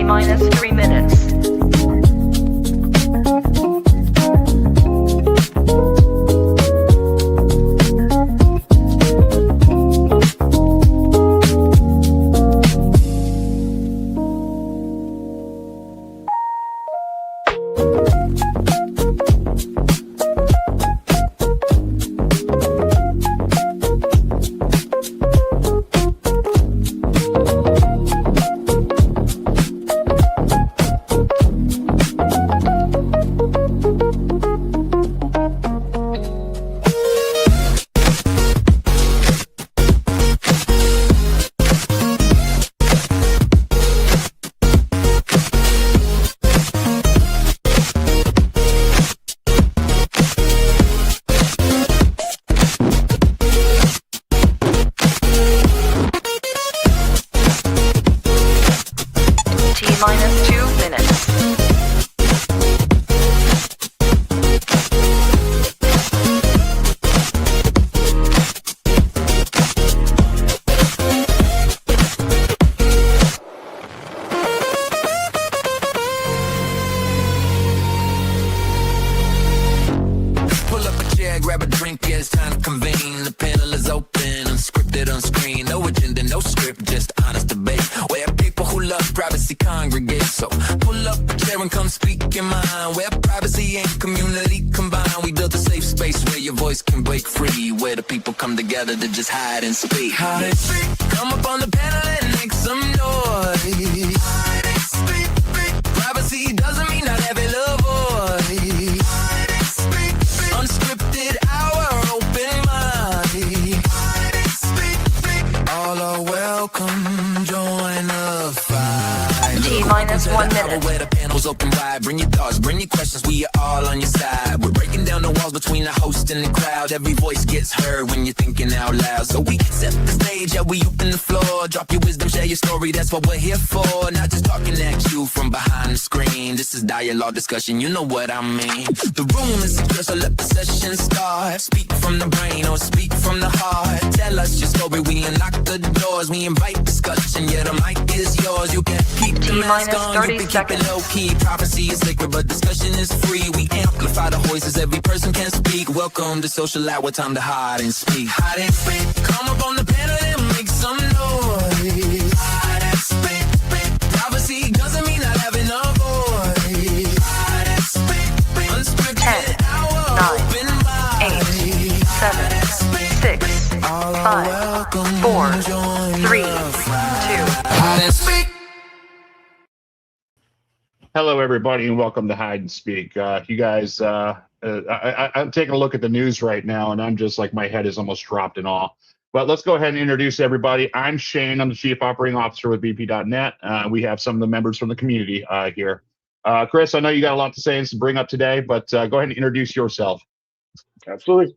T-minus 3 minutes. T-minus 2 minutes. Pull up a chair, grab a drink, yeah, it's time to convene. The panel is open, unscripted, unscreened. No agenda, no script, just honest debate. Where people who love privacy congregate. So pull up a chair and come speak your mind. Where privacy and community combine. We built a safe space where your voice can break free. Where the people come together to just hide and speak. Hide and speak. Come up on the panel and make some noise. Hide and speak. Privacy doesn't mean not having a voice. Hide and speak. Unscripted hour, open mind. Hide and speak. All are welcome, join the fight. T-minus 1 minute. Where the panels open wide. Bring your thoughts, bring your questions, we are all on your side. We're breaking down the walls between the host and the crowd. Every voice gets heard when you're thinking out loud. So we set the stage, yeah, we open the floor. Drop your wisdom, share your story, that's what we're here for. Not just talking at you from behind the screen. This is dialogue discussion, you know what I mean. The room is secure, so let the session start. Speak from the brain or speak from the heart. Tell us your story, we unlock the doors. We invite discussion, yeah, the mic is yours. You can keep the mask on, 30 you can seconds. keep it low key. Prophecy is sacred, but discussion is free. We amplify the voices, every person can speak. Welcome to Social Hour, time to hide and speak. Hide and speak. Come up on the panel and make some noise. Hide and speak. Privacy doesn't mean not having a voice. Hide and speak. Unscripted 10, hour, 9, open mind. 8, 7, 6, 5, 4, 3, 2. Hide and speak. Hello, everybody, and welcome to Hide and Speak. You guys, I'm taking a look at the news right now, and I'm just like, my head is almost dropped in awe. But let's go ahead and introduce everybody. I'm Shane. I'm the Chief Operating Officer with vp.net. We have some of the members from the community here. Chris, I know you got a lot to say and to bring up today, but go ahead and introduce yourself. Absolutely.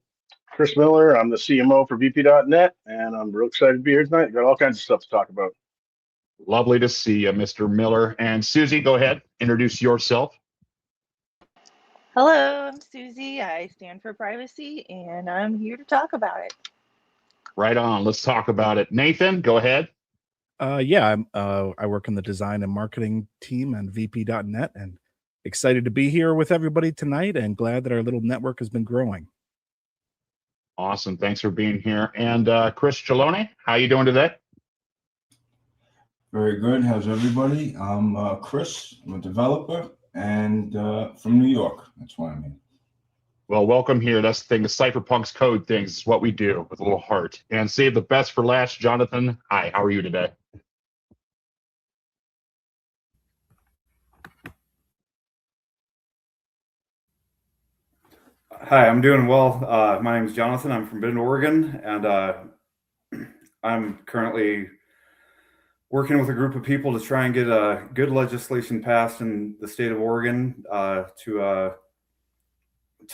Chris Miller, I'm the CMO for vp.net, and I'm real excited to be here tonight. Got all kinds of stuff to talk about. Lovely to see you, Mr. Miller. And Susie, go ahead, introduce yourself. Hello, I'm Susie. I stand for privacy, and I'm here to talk about it. Right on. Let's talk about it. Nathan, go ahead. Yeah, I work in the design and marketing team and vp.net, and excited to be here with everybody tonight, and glad that our little network has been growing. Awesome. Thanks for being here. And Chris Chalone, how you doing today? Very good. How's everybody? I'm Chris. I'm a developer and from New York. That's why I'm here. Well, welcome here. That's the thing. The cypherpunks code things is what we do with a little heart. And save the best for last. Jonathan, hi. How are you today? Hi, I'm doing well. My name is Jonathan. I'm from Bend, Oregon, and I'm currently working with a group of people to try and get good legislation passed in the state of Oregon to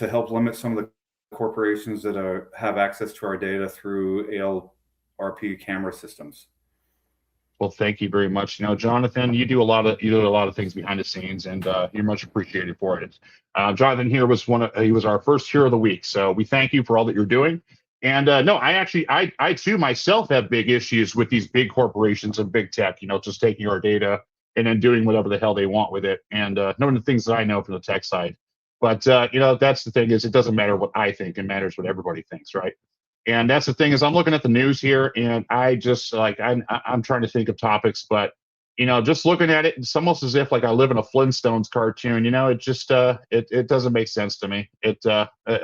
help limit some of the corporations that have access to our data through ALRP camera systems. Well, thank you very much. You know, Jonathan, you do a lot of things behind the scenes, and you're much appreciated for it. Jonathan here was he was our first hero of the week, so we thank you for all that you're doing. And no, I too myself have big issues with these big corporations and big tech. You know, just taking our data and then doing whatever the hell they want with it. And knowing the things that I know from the tech side. But that's the thing is it doesn't matter what I think. It matters what everybody thinks, right? And that's the thing is I'm looking at the news here, and I just I'm trying to think of topics, but just looking at it, it's almost as if like I live in a Flintstones cartoon. It just it doesn't make sense to me.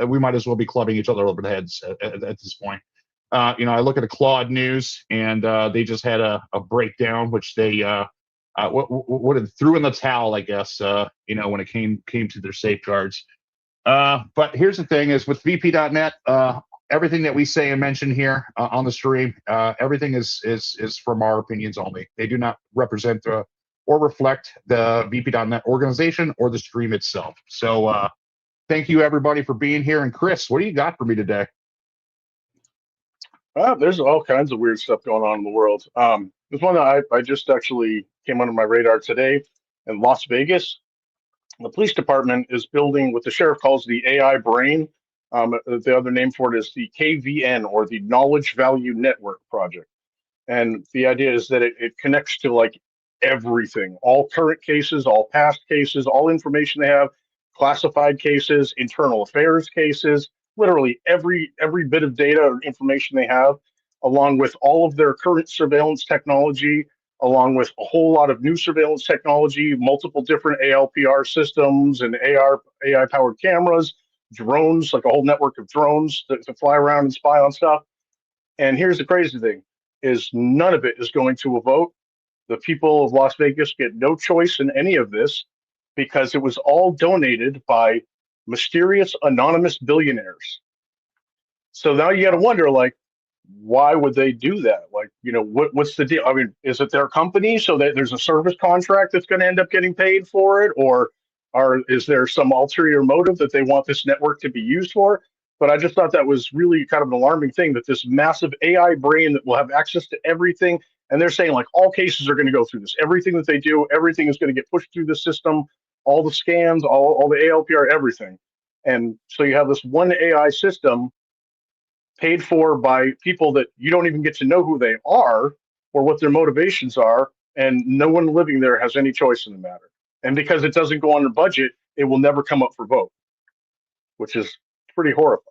We might as well be clubbing each other over the heads at this point. I look at the Claude News, and they just had a breakdown, which they what it threw in the towel, I guess. When it came to their safeguards. But here's the thing: is with vp.net, everything that we say and mention here on the stream, everything is from our opinions only. They do not represent or reflect the vp.net organization or the stream itself. So thank you everybody for being here. And Chris, what do you got for me today? There's all kinds of weird stuff going on in the world. There's one that I just actually came under my radar today in Las Vegas. The police department is building what the sheriff calls the AI brain. The other name for it is the KVN, or the Knowledge Value Network Project. And the idea is that it connects to like everything, all current cases, all past cases, all information they have, classified cases, internal affairs cases, literally every bit of data or information they have, along with all of their current surveillance technology, along with a whole lot of new surveillance technology, multiple different ALPR systems and AI-powered cameras, drones, like a whole network of drones to fly around and spy on stuff. And here's the crazy thing, is none of it is going to a vote. The people of Las Vegas get no choice in any of this because it was all donated by mysterious anonymous billionaires. So now you got to wonder, like, why would they do that? Like, what's the deal? I mean, is it their company so that there's a service contract that's going to end up getting paid for it? Or is there some ulterior motive that they want this network to be used for? But I just thought that was really kind of an alarming thing, that this massive AI brain that will have access to everything. And they're saying like all cases are going to go through this. Everything that they do, everything is going to get pushed through the system, all the scans, all the ALPR, everything. And so you have this one AI system paid for by people that you don't even get to know who they are or what their motivations are. And no one living there has any choice in the matter. And because it doesn't go on their budget, it will never come up for vote, which is pretty horrifying.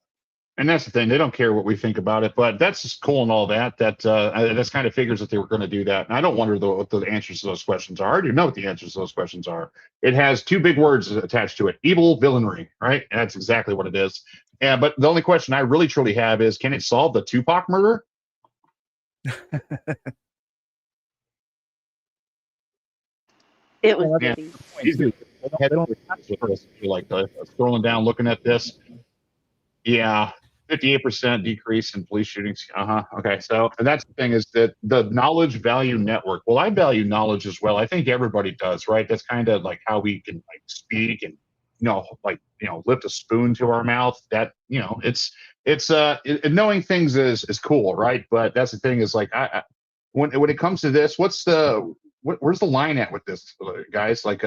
And that's the thing; they don't care what we think about it. But that's just cool and all that. That's kind of figures that they were going to do that. And I don't wonder what the answers to those questions are. I already know what the answers to those questions are. It has two big words attached to it: evil, villainy. Right? And that's exactly what it is. Yeah. But the only question I really truly have is, can it solve the Tupac murder? It was Yeah. pretty. Easy. Like scrolling down, looking at this. Yeah, 58% decrease in police shootings. Okay, so and that's the thing, is that the knowledge value network. Well, I value knowledge as well. I think everybody does, right? That's kind of like how we can like speak and lift a spoon to our mouth. That knowing things is cool, right? But that's the thing is like when it comes to this, where's the line at with this, guys? Like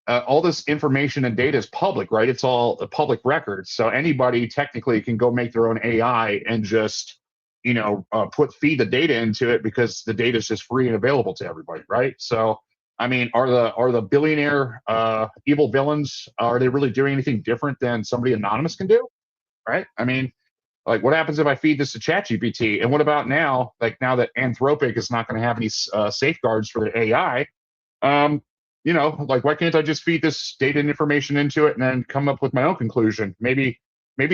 all this information and data is public, right? It's all a public record. So anybody technically can go make their own AI and just, feed the data into it, because the data is just free and available to everybody, right? So, I mean, are the billionaire evil villains, are they really doing anything different than somebody anonymous can do, right? I mean, like, what happens if I feed this to ChatGPT? And what about now, like now that Anthropic is not going to have any safeguards for the AI, like, why can't I just feed this data and information into it and then come up with my own conclusion? Maybe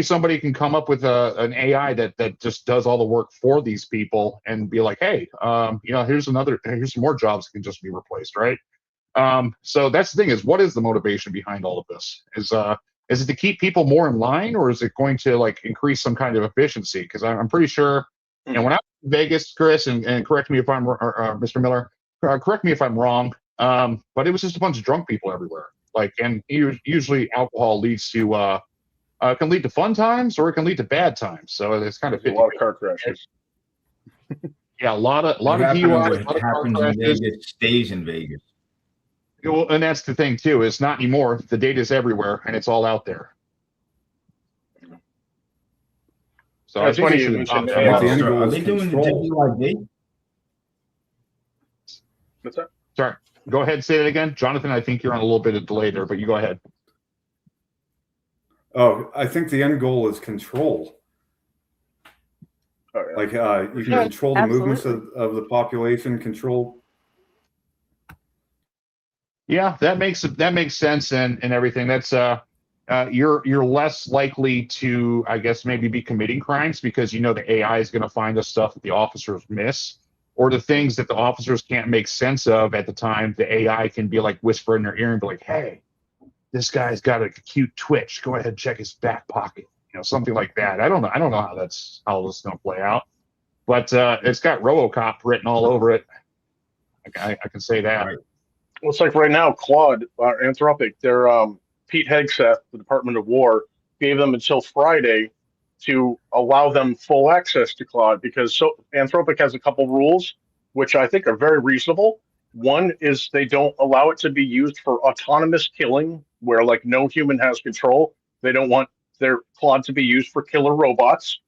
somebody can come up with an AI that just does all the work for these people and be like, hey, here's some more jobs that can just be replaced, right? So that's the thing, is what is the motivation behind all of this? Is it to keep people more in line, or is it going to like increase some kind of efficiency? Because I'm pretty sure, when I was in Vegas, Chris, and correct me if I'm Mr. Miller, correct me if I'm wrong. But it was just a bunch of drunk people everywhere. Like, and usually alcohol leads to can lead to fun times, or it can lead to bad times. So it's kind of 50. A lot of car crashes. Yeah, a lot of DUIs. What happens in Vegas stays in Vegas. Well, and that's the thing too. It's not anymore. The data is everywhere, and it's all out there. So That's funny you mentioned AI. Are they doing the WID? What's that? Sorry. Go ahead and say that again. Jonathan, I think you're on a little bit of delay there, but you go ahead. Oh, I think the end goal is control. Oh, yeah. Like you can Yeah, control the movements absolutely. of the population, control. Yeah, that makes sense and everything. That's you're less likely to, I guess, maybe be committing crimes because you know the AI is going to find the stuff that the officers miss or the things that the officers can't make sense of at the time. The AI can be like whisper in their ear and be like, "Hey, this guy's got a cute twitch. Go ahead and check his back pocket." You know, something like that. I don't know how this is going to play out, but it's got RoboCop written all over it. I can say that. Right. Well, it's like right now, Claude, Anthropic, they're Pete Hegseth, the Department of War, gave them until Friday to allow them full access to Claude because Anthropic has a couple rules which I think are very reasonable. One is they don't allow it to be used for autonomous killing, where like no human has control. They don't want their Claude to be used for killer robots.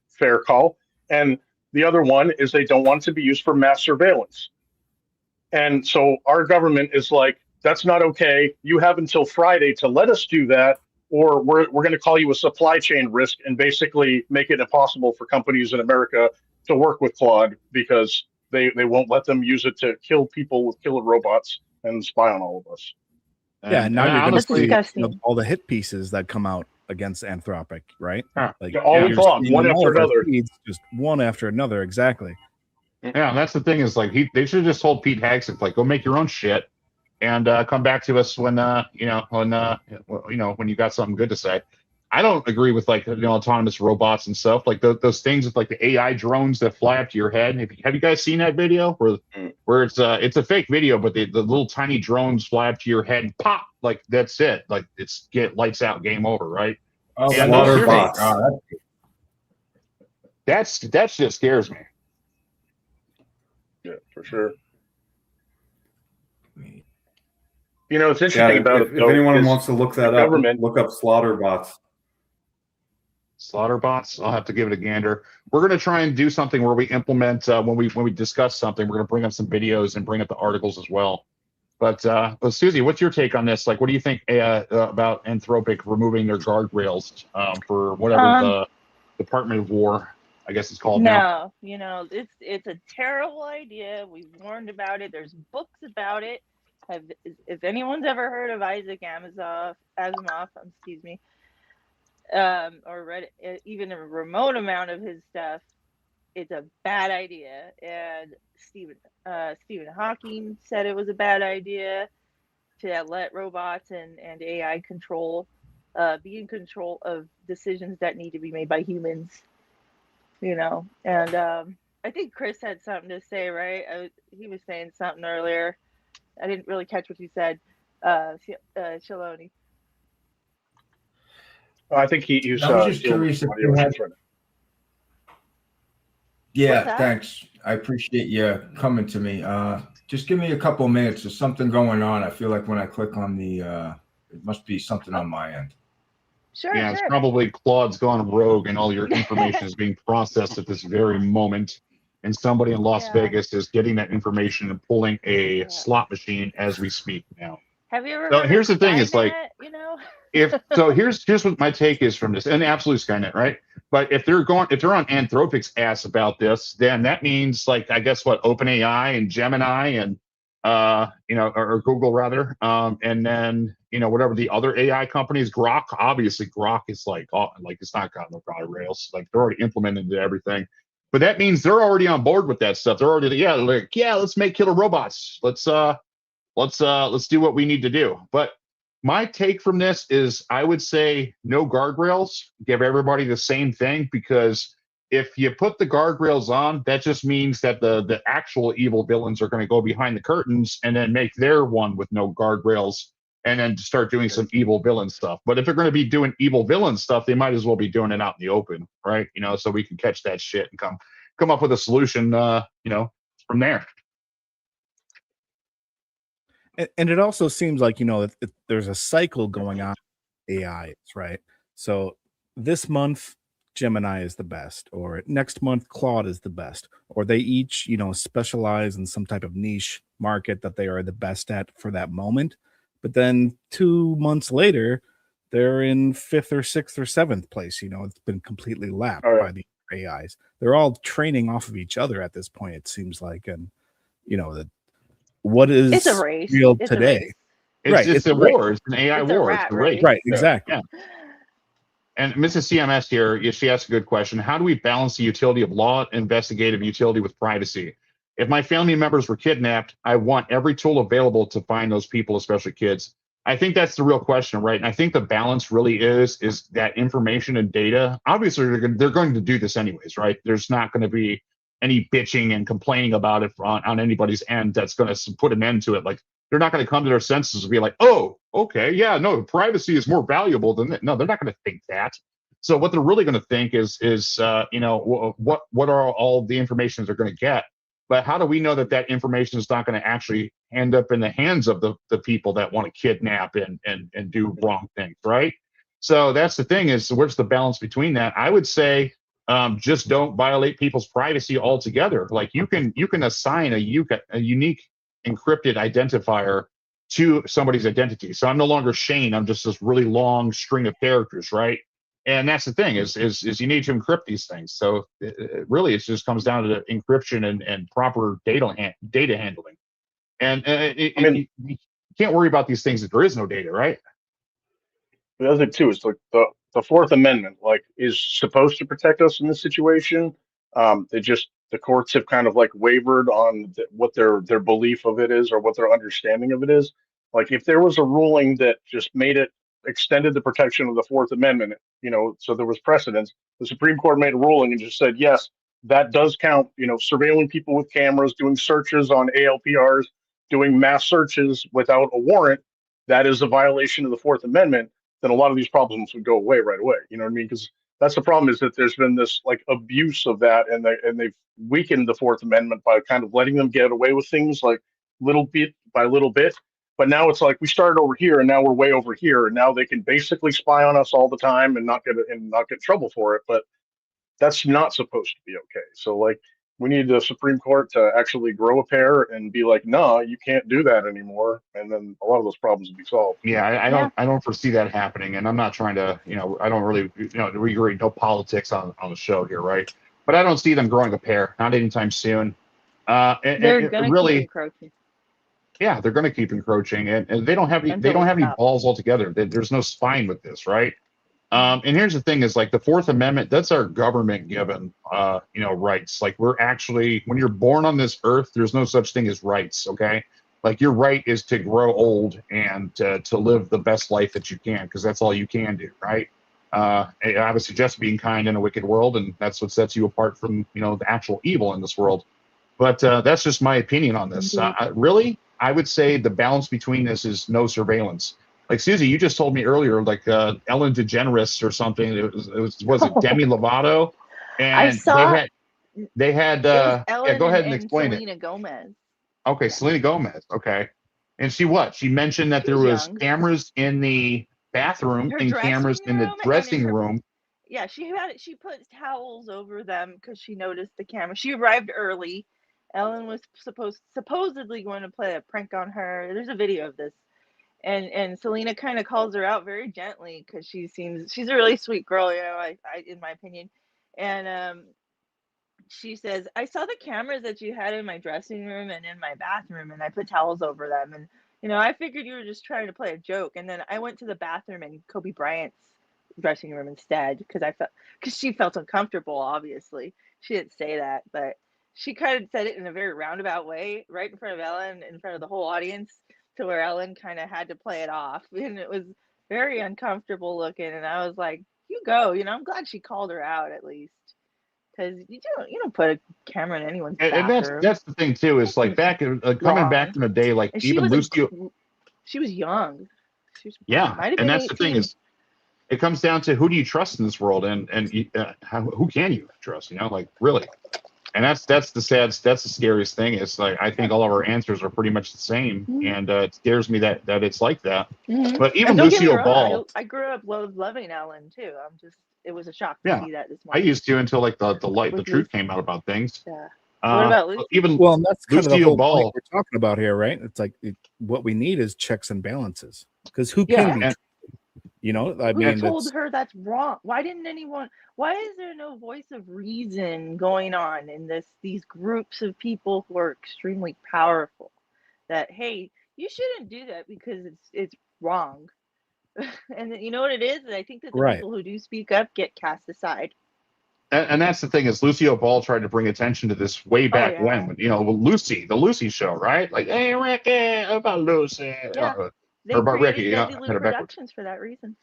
Fair call. And the other one is they don't want it to be used for mass surveillance. And so our government is like, that's not okay. You have until Friday to let us do that, or we're going to call you a supply chain risk and basically make it impossible for companies in America to work with Claude because they won't let them use it to kill people with killer robots and spy on all of us. Yeah, and now you're going to That's see disgusting. all the hit pieces that come out against Anthropic, right? Like all week you're long, seeing one them all after over another. feeds, just one after another. Exactly. Yeah, and that's the thing is like they should have just told Pete Hegseth like go make your own shit and come back to us when when you got something good to say. I don't agree with like autonomous robots and stuff like those things with like the AI drones that fly up to your head. Have you guys seen that video where it's a fake video, but the little tiny drones fly up to your head and pop, like that's it, like it's lights out, game over, right? Oh, And Slaughter here's- bots. that just scares me. Yeah, for sure. You know, it's interesting about if anyone wants to look that up, look up slaughter bots. Slaughter bots. I'll have to give it a gander. We're going to try and do something where we implement when we discuss something. We're going to bring up some videos and bring up the articles as well. But Susie, what's your take on this? Like, what do you think about Anthropic removing their guardrails for whatever the Department of War, I guess it's called now? No, it's a terrible idea. We've warned about it. There's books about it. If anyone's ever heard of Isaac Asimov, excuse me, or read even a remote amount of his stuff, it's a bad idea. And Stephen Hawking said it was a bad idea to let robots and AI be in control of decisions that need to be made by humans. And I think Chris had something to say, right? He was saying something earlier. I didn't really catch what you said, Shaloni. I think he was I was just curious if you had. Yeah, thanks. I appreciate you coming to me. Just give me a couple of minutes. There's something going on. I feel like when I click on it must be something on my end. Sure. It's probably Claude's gone rogue and all your information is being processed at this very moment. And somebody in Las Vegas is getting that information and pulling a slot machine as we speak now. Have you ever? So here's the thing: is like, here's what my take is from this, and absolute Skynet, right? But if they're on Anthropic's ass about this, then that means like I guess what OpenAI and Gemini and or Google rather, and then whatever the other AI companies, Grok. Obviously, Grok is like it's not got no guardrails. Like they're already implemented everything. But that means they're already on board with that stuff. They're already let's make killer robots. Let's do what we need to do. But my take from this is I would say no guardrails. Give everybody the same thing, because if you put the guardrails on, that just means that the actual evil villains are going to go behind the curtains and then make their one with no guardrails and then start doing some evil villain stuff. But if they're going to be doing evil villain stuff, they might as well be doing it out in the open, right? So we can catch that shit and come up with a solution, from there. And it also seems like, there's a cycle going on with AIs, right? So this month, Gemini is the best, or next month, Claude is the best, or they each, specialize in some type of niche market that they are the best at for that moment. But then 2 months later, they're in 5th or 6th or 7th place. It's been completely lapped by the AIs. They're all training off of each other at this point, it seems like. And what is It's a race. real It's today? a race. It's a war. It's an AI It's a war. It's rat a race. race. Right, exactly. Yeah. And Mrs. CMS here, she asked a good question. How do we balance the utility of law, investigative utility with privacy? If my family members were kidnapped, I want every tool available to find those people, especially kids. I think that's the real question, right? And I think the balance really is that information and data. Obviously, they're going to do this anyways, right? There's not going to be any bitching and complaining about it on anybody's end that's going to put an end to it. Like, they're not going to come to their senses and be like, oh, okay, yeah, no, privacy is more valuable than that. No, they're not going to think that. So what they're really going to think is what are all the information they're going to get? But how do we know that information is not going to actually end up in the hands of the people that want to kidnap and do wrong things, right? So that's the thing, is where's the balance between that? I would say just don't violate people's privacy altogether. Like, you can assign a unique encrypted identifier to somebody's identity. So I'm no longer Shane. I'm just this really long string of characters, right? And that's the thing is you need to encrypt these things. So really, it just comes down to encryption and proper data handling. And you can't worry about these things if there is no data, right? The other thing too is like the Fourth Amendment, like, is supposed to protect us in this situation. The courts have kind of like wavered on what their belief of it is, or what their understanding of it is. Like, if there was a ruling that just extended the protection of the Fourth Amendment, so there was precedence, the Supreme Court made a ruling and just said, yes, that does count. Surveilling people with cameras, doing searches on ALPRs, doing mass searches without a warrant, that is a violation of the Fourth Amendment. Then a lot of these problems would go away right away. You know what I mean? Because that's the problem, is that there's been this like abuse of that, and they've weakened the Fourth Amendment by kind of letting them get away with things like little bit by little bit. But now it's like, we started over here and now we're way over here, and now they can basically spy on us all the time and not get in trouble for it. But that's not supposed to be okay. So like, we need the Supreme Court to actually grow a pair and be like, no, you can't do that anymore, and then a lot of those problems will be solved. Yeah, I don't foresee that happening, and I'm not trying to, I don't really, we agree, no politics on the show here, right? But I don't see them growing a pair, not anytime soon. They're going to keep encroaching. Yeah, they're going to keep encroaching, and they don't have any balls altogether. There's no spine with this, right? And here's the thing: is like the Fourth Amendment. That's our government given, rights. Like, we're actually, when you're born on this earth, there's no such thing as rights. Okay, like, your right is to grow old and to live the best life that you can, because that's all you can do, right? I would suggest being kind in a wicked world, and that's what sets you apart from the actual evil in this world. But that's just my opinion on this. Really, I would say the balance between this is no surveillance. Like, Susie, you just told me earlier, like Ellen DeGeneres or something. Was it Demi Lovato? And I saw they had Ellen go ahead and and explain Selena Gomez. Okay, yeah. Selena Gomez. Okay, and she mentioned that there was cameras in the bathroom and cameras in the dressing room. Yeah, she put towels over them because she noticed the camera. She arrived early. Ellen was supposedly going to play a prank on her. There's a video of this. And Selena kind of calls her out very gently, because she's a really sweet girl, I in my opinion. And she says, I saw the cameras that you had in my dressing room and in my bathroom, and I put towels over them. And I figured you were just trying to play a joke. And then I went to the bathroom in Kobe Bryant's dressing room instead, because she felt uncomfortable. Obviously, she didn't say that, but she kind of said it in a very roundabout way, right in front of Ellen, in front of the whole audience, to where Ellen kind of had to play it off, and it was very uncomfortable looking. And I was like, you go, I'm glad she called her out at least, because you don't put a camera in anyone's bathroom. And that's the thing too, is like back coming back in the day, like, and even Lucio, she was young. And that's 18. The thing is, it comes down to who do you trust in this world, and who can you trust? Like, really. And that's the scariest thing. Is like, I think all of our answers are pretty much the same, and it scares me that it's like that. But even Lucio Ball, I grew up loving Ellen too. It was a shock to see that this morning. I used to, until like the truth came out about things. Yeah. What about Lucy? Even Well, and that's kind of the Lucille whole Ball. point we're talking about here, right? It's like what we need is checks and balances, because who Yeah. can be, And- you know, I Who mean, told her that's wrong? Why didn't anyone? Why is there no voice of reason going on in these groups of people who are extremely powerful? That, hey, you shouldn't do that because it's wrong. And you know what it is? I think that the right. people who do speak up get cast aside. And that's the thing is Lucille Ball tried to bring attention to this way back yeah. when, you know, Lucy, the Lucy show, right? Like, hey, Ricky, about Lucy. Yeah. Or They about Ricky, created you know, Betty Lou kind of backwards. Productions for that reason.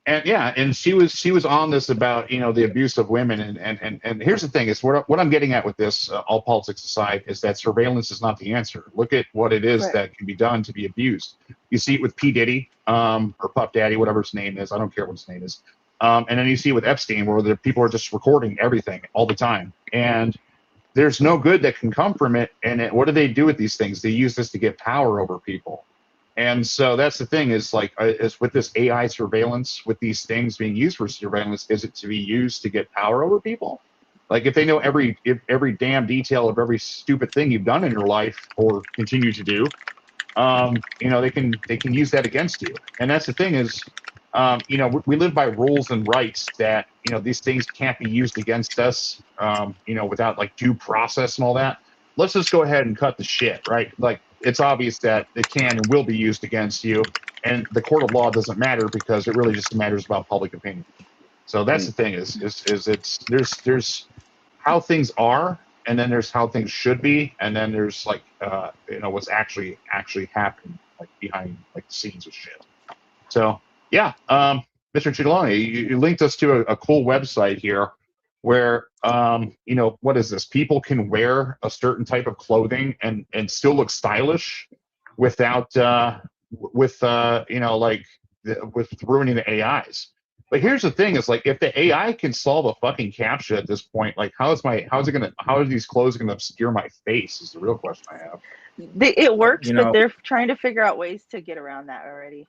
And yeah, and she was on this about, you know, the abuse of women. And here's the thing is what I'm getting at with this, all politics aside, is that surveillance is not the answer. Look at what it is Right. that can be done to be abused. You see it with P. Diddy, or Puff Daddy, whatever his name is. I don't care what his name is. And then you see it with Epstein, where the people are just recording everything all the time. And there's no good that can come from it. And what do they do with these things? They use this to get power over people. And so that's the thing is like, is with this AI surveillance, with these things being used for surveillance, is it to be used to get power over people? Like if they know every damn detail of every stupid thing you've done in your life or continue to do, you know, they can use that against you. And that's the thing is, you know, we live by rules and rights that, you know, these things can't be used against us, you know, without like due process and all that. Let's just go ahead and cut the shit, right? Like it's obvious that it can and will be used against you, and the court of law doesn't matter because it really just matters about public opinion. So that's the thing is it's there's how things are, and then there's how things should be, and then there's like you know what's actually happening like behind like the scenes of shit. So yeah, Mr. Ciccone, you linked us to a cool website here where you know, what is this? People can wear a certain type of clothing and still look stylish without you know, like with ruining the AIs. But here's the thing: is like if the AI can solve a fucking CAPTCHA at this point, like how are these clothes gonna obscure my face? Is the real question I have. It works, You but know, they're trying to figure out ways to get around that already.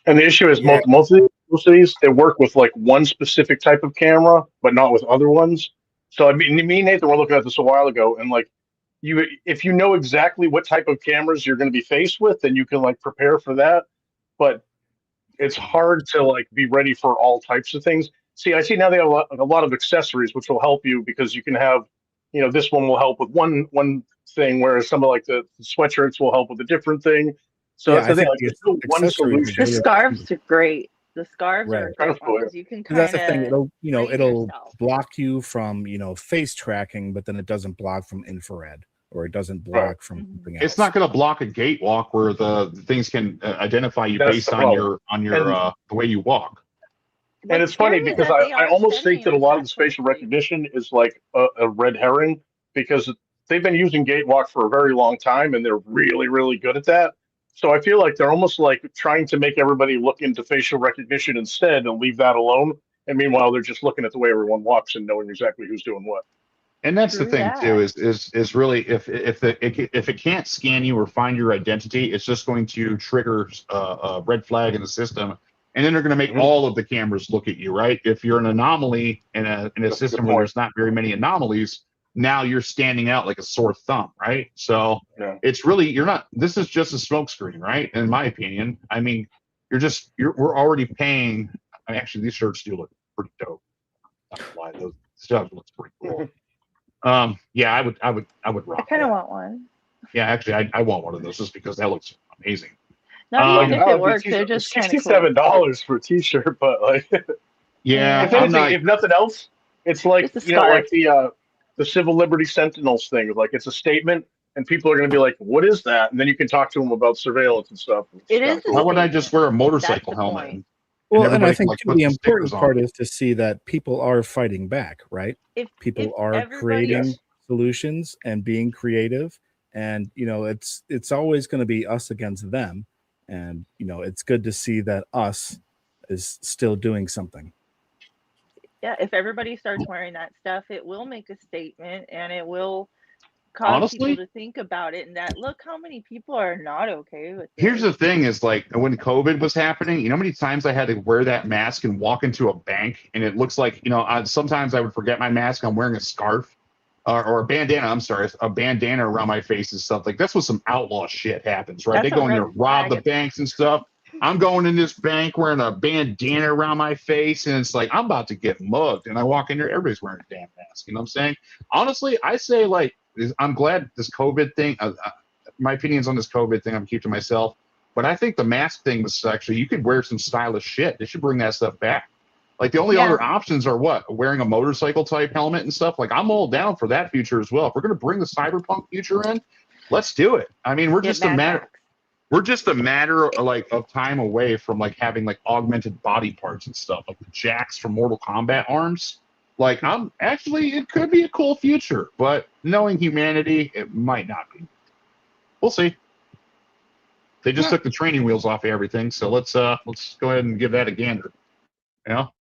And the issue is yeah, most of these they work with like one specific type of camera, but not with other ones. So I mean, me and Nathan were looking at this a while ago, and like if you know exactly what type of cameras you're going to be faced with, then you can like prepare for that. But it's hard to like be ready for all types of things. See, I see now they have a lot of accessories which will help you because you can have, you know, this one will help with one thing, whereas some of like the sweatshirts will help with a different thing. So Yeah, that's I the thing. think Like, the there's no one accessories solution. The is really scarves are great. The scarves are a right. Kind great of one cool. because you can 'Cause that's kind the thing. of It'll, you know, train it'll yourself. block you from, you know, face tracking, but then it doesn't block from infrared, or it doesn't Right. block from something else. It's not going to block a gate walk where the things can identify you That's based the on problem. your the way you walk. And What's it's funny scary is because that they I are almost think studying that a us lot of the that spatial closely. recognition is like a red herring because they've been using Gatewalk for a very long time and they're really, really good at that. So I feel like they're almost like trying to make everybody look into facial recognition instead and leave that alone. And meanwhile, they're just looking at the way everyone walks and knowing exactly who's doing what. And that's the True thing too that. is really if it can't scan you or find your identity, it's just going to trigger a red flag in the system, and then they're going to make Mhm. all of the cameras look at you, right? If you're an anomaly in a That's a good system where point. there's not very many anomalies, now you're standing out like a sore thumb, right? So Yeah. it's really you're not. This is just a smokescreen, right? In my opinion, I mean, we're already paying. I mean, actually, these shirts do look pretty dope. Not gonna lie, those stuff looks pretty cool. Yeah, I would I rock kind of that. want one. Yeah, actually, I want one of those just because that looks amazing. Not Like, even if oh, it works, they're just kind of cool. $67 for a T-shirt, but like, Yeah, if Yeah. I'm anything, not. if nothing else, it's like Just a you know, scarf. like the Civil Liberty Sentinels thing. Like it's a statement, and people are going to be like, "What is that?" And then you can talk to them about surveillance and stuff. It's It kinda is a Why cool. would I just wear a motorcycle the helmet point. and Well, and I everybody can think like too, put the the important stickers on? part is to see that people are fighting back, right? If People are everybody creating Yes. solutions and being creative, and you know, it's always going to be us against them, and you know, it's good to see that us is still doing something. yeah, if everybody starts wearing that stuff, it will make a statement and it will cause Honestly, people to think about it and that look how many people are not okay with here's this. the thing: is like when COVID was happening, you know how many times I had to wear that mask and walk into a bank, and it looks like sometimes I would forget my mask. I'm wearing a scarf. or a bandana. I'm sorry, a bandana around my face and stuff. Like that's when some outlaw shit happens, right? That's They a go in there, red rob the flag. banks and stuff. I'm going in this bank wearing a bandana around my face, and it's like I'm about to get mugged. And I walk in there, everybody's wearing a damn mask. You know what I'm saying? Honestly, I say like I'm glad this COVID thing. My opinions on this COVID thing, I'm keeping to myself. But I think the mask thing was actually you could wear some stylish shit. They should bring that stuff back. Like the only Yeah. other options are what? Wearing a motorcycle type helmet and stuff. Like I'm all down for that future as well. If we're gonna bring the cyberpunk future in, let's do it. I mean, we're Get just a Mad matter. Max. We're just a matter of, like of time away from like having like augmented body parts and stuff, like the jacks from Mortal Kombat arms. Like I'm actually, it could be a cool future, but knowing humanity, it might not be. We'll see. They just took the training wheels off of everything, so let's go ahead and give that a gander. You know.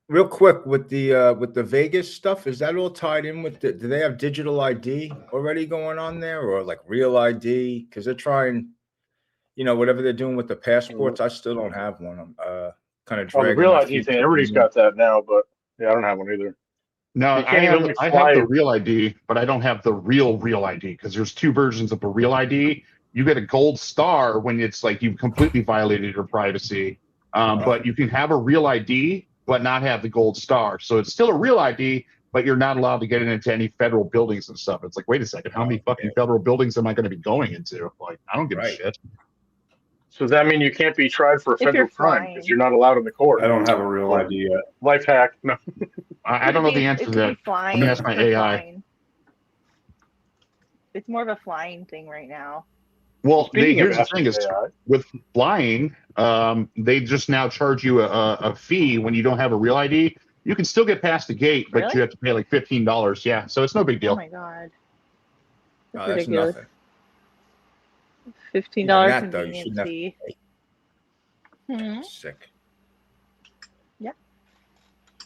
Real quick with the Vegas stuff, is that all tied in with do they have digital ID already going on there, or like real ID? Because they're trying, whatever they're doing with the passports. I still don't have one. I'm kind of Oh, the dragging real my ID feet. thing, everybody's got that now, but yeah, I don't have one either. No, You can't even I have the fly. real ID, but I don't have the real ID because there's two versions of a real ID. You get a gold star when it's like you've completely violated your privacy, but you can have a real ID but not have the gold star. So it's still a real ID, but you're not allowed to get into any federal buildings and stuff. It's like, wait a second, how many fucking federal buildings am I going to be going into? Like, I don't give a shit. So does that mean you can't be tried for a If you're federal crime flying. because you're not allowed in the court? I don't have a real ID yet. Life hack. No. I don't know the answer to that. Let me ask my AI. Flying. It's more of a flying thing right now. Well, here's the asking thing: is AI. with flying, they just now charge you a fee when you don't have a real ID. You can still get past the gate, but Really? you have to pay like $15. Yeah, so it's no big deal. Oh my god. That's ridiculous. nothing. $15 that, though, you convenience shouldn't have to fee. Hmm. Sick.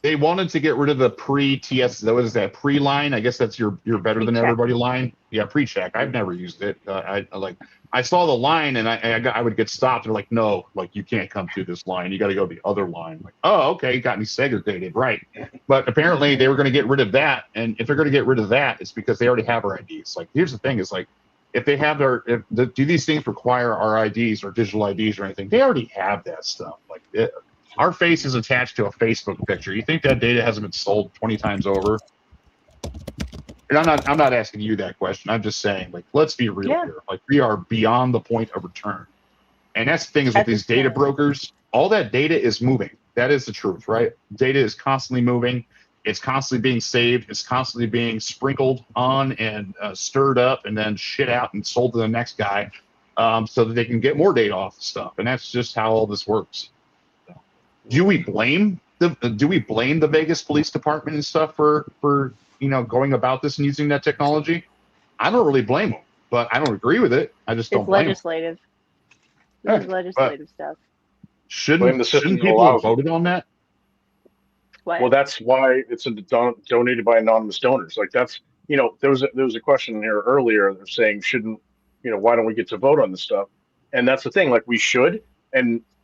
They wanted to get rid of the pre-TS. What is that pre-line? I guess that's your better than Pre-check. everybody line. Yeah, pre-check. I've never used it. I saw the line and I would get stopped. They're like, no, like you can't come through this line. You got to go the other line. Like, oh, okay, got me segregated, right? But apparently they were going to get rid of that. And if they're going to get rid of that, it's because they already have our IDs. Like, here's the thing: is like if they have do these things require our IDs or digital IDs or anything? They already have that stuff. Like our face is attached to a Facebook picture. You think that data hasn't been sold 20 times over? And I'm not asking you that question. I'm just saying, like, let's be real here. Like, we are beyond the point of return. And that's the thing is with these data brokers, all that data is moving. That is the truth, right? Data is constantly moving. It's constantly being saved. It's constantly being sprinkled on and stirred up and then shit out and sold to the next guy so that they can get more data off the stuff. And that's just how all this works. Do we blame the Vegas Police Department and stuff for going about this and using that technology? I don't really blame them, but I don't agree with it. I just don't It's blame legislative. them. It's legislative stuff. Shouldn't system people have allows it. voted on that? What? Well, that's why it's donated by anonymous donors. Like that's there was a question here earlier. They're saying why don't we get to vote on this stuff? And that's the thing. Like we should.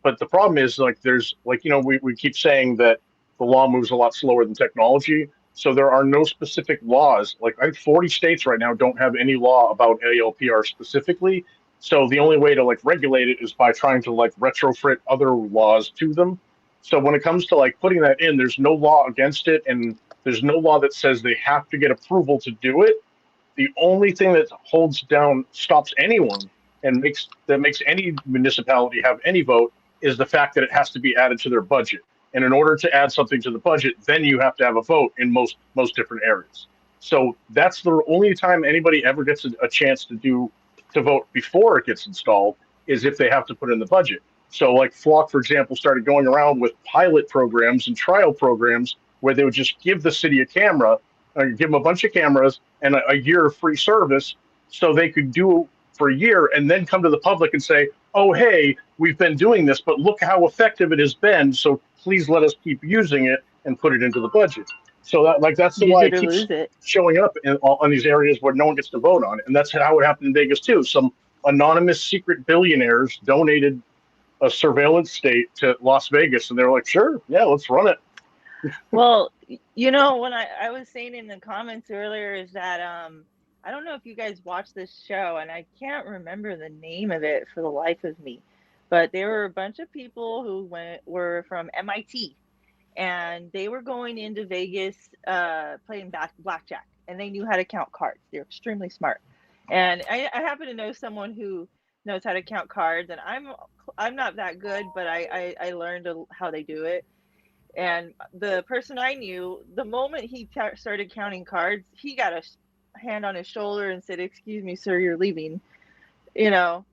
But the problem is like there's like we keep saying that the law moves a lot slower than technology. So there are no specific laws. Like 40 states right now don't have any law about ALPR specifically. So the only way to like regulate it is by trying to like retrofit other laws to them. So when it comes to like putting that in, there's no law against it, and there's no law that says they have to get approval to do it. The only thing that stops anyone and makes any municipality have any vote is the fact that it has to be added to their budget. And in order to add something to the budget, then you have to have a vote in most different areas. So that's the only time anybody ever gets a chance to vote before it gets installed is if they have to put it in the budget. So like Flock, for example, started going around with pilot programs and trial programs where they would just give the city a camera, give them a bunch of cameras and a year of free service so they could do for a year and then come to the public and say, oh, hey, we've been doing this, but look how effective it has been. So please let us keep using it and put it into the budget. So that's the why it keeps showing up on these areas where no one gets to vote on it. And that's how it happened in Vegas, too. Some anonymous secret billionaires donated a surveillance state to Las Vegas, and they're like, sure, yeah, let's run it. Well, you know, when I was saying in the comments earlier is that I don't know if you guys watch this show, and I can't remember the name of it for the life of me, but there were a bunch of people who were from MIT, and they were going into Vegas playing blackjack, and they knew how to count cards. They're extremely smart, and I happen to know someone who knows how to count cards, and I'm not that good, but I learned how they do it. And the person I knew, the moment he started counting cards, he got a hand on his shoulder and said, "Excuse me, sir, you're leaving." You know,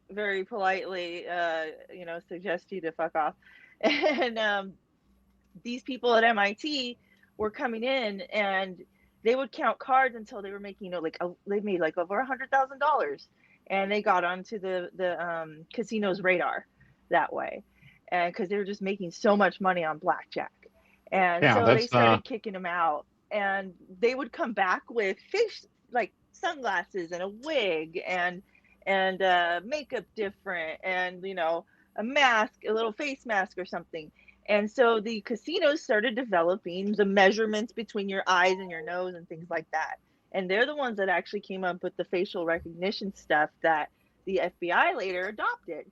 very politely, suggest you to fuck off. And these people at MIT were coming in, and they would count cards until they were making, they made like over $100,000, and they got onto the casino's radar that way, and because they were just making so much money on blackjack, and Yeah, so they that's started kicking them out, and they would come back with like sunglasses and a wig and makeup different, and a mask, a little face mask or something. And so the casinos started developing the measurements between your eyes and your nose and things like that. And they're the ones that actually came up with the facial recognition stuff that the FBI later adopted,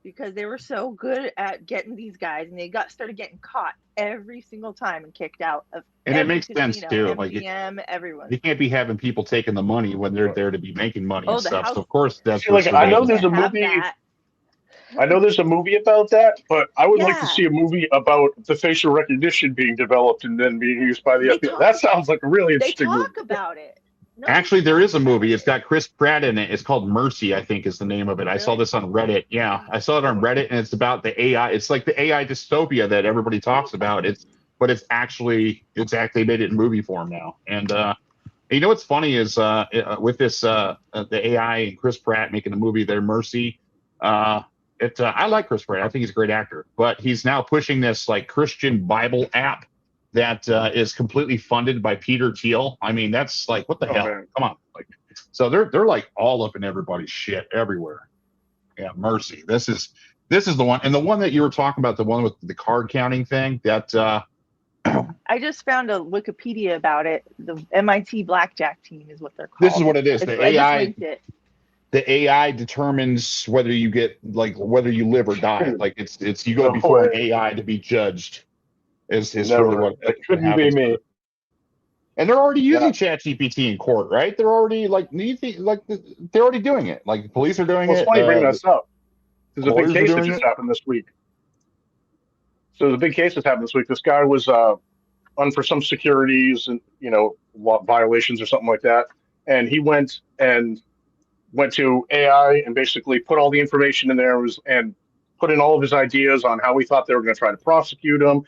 because they were so good at getting these guys, and they started getting caught every single time and kicked out of and it every makes sense casino, too. MGM, everyone. You can't be having people taking the money when they're there to be making money and Oh, the stuff. house. So of course that's See, for like, I know surveillance. there's a Have movie. that. I know there's a movie about that, but I would like to Yeah. see a movie about the facial recognition being developed and then being used by the FBI. That sounds like a really They interesting movie. talk about it. No, Actually, they there is a talk movie. about It's got Chris Pratt in it. It's called Mercy, I think is the name of it. I saw Really? this on Reddit. Yeah, I saw it on Reddit, and it's about the AI. It's like the AI dystopia that everybody talks about. But it's actually made it in movie form now. And you know what's funny is with this the AI and Chris Pratt making the movie there, Mercy. I like Chris Pratt. I think he's a great actor. But he's now pushing this like Christian Bible app that is completely funded by Peter Thiel. I mean, that's like, what the hell? Man. Come on. Like, so they're like all up in everybody's shit everywhere. Yeah, Mercy. This is the one. And the one that you were talking about, the one with the card counting thing, that I just found a Wikipedia about it. The MIT blackjack team is what they're called. this is what it is. I just linked it. The AI determines whether you live or die. Like it's you go before an AI to be judged. Is really what it couldn't happens. be me. And they're already using ChatGPT in court, right? They're already they're already doing it. Like the police are doing Well, it. it's funny you bring this up. There's a big lawyers are case that doing just it. happened this week. So the big case that happened this week. This guy was on for some securities and violations or something like that, and he went to AI and basically put all the information in there and put in all of his ideas on how he thought they were going to try to prosecute him,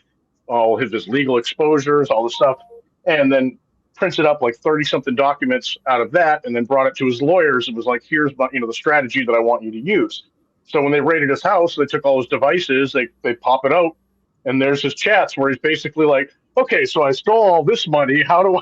all of his legal exposures, all the stuff, and then printed up like 30 something documents out of that, and then brought it to his lawyers and was like, here's the strategy that I want you to use. So when they raided his house, they took all his devices, they pop it out, and there's his chats where he's basically like, okay, so I stole all this money. How do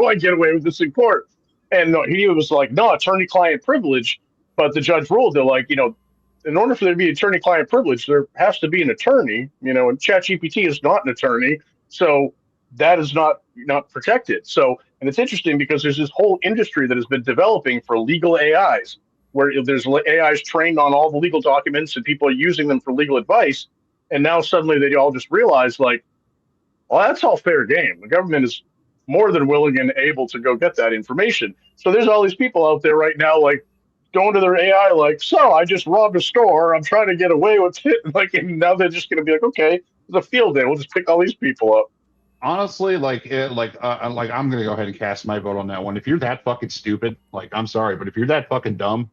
I get away with this in court? And he was like, no, attorney-client privilege. But the judge ruled, they're like, in order for there to be attorney-client privilege, there has to be an attorney, and ChatGPT is not an attorney. So that is not protected. So, and it's interesting because there's this whole industry that has been developing for legal AIs, where there's AIs trained on all the legal documents and people are using them for legal advice. And now suddenly they all just realize, like, well, that's all fair game. The government is more than willing and able to go get that information. So there's all these people out there right now, like, going to their AI, like, so I just robbed a store. I'm trying to get away with it. Like, and now they're just going to be like, okay, it's a field day. We'll just pick all these people up. Honestly, I'm going to go ahead and cast my vote on that one. If you're that fucking stupid, like, I'm sorry, but if you're that fucking dumb,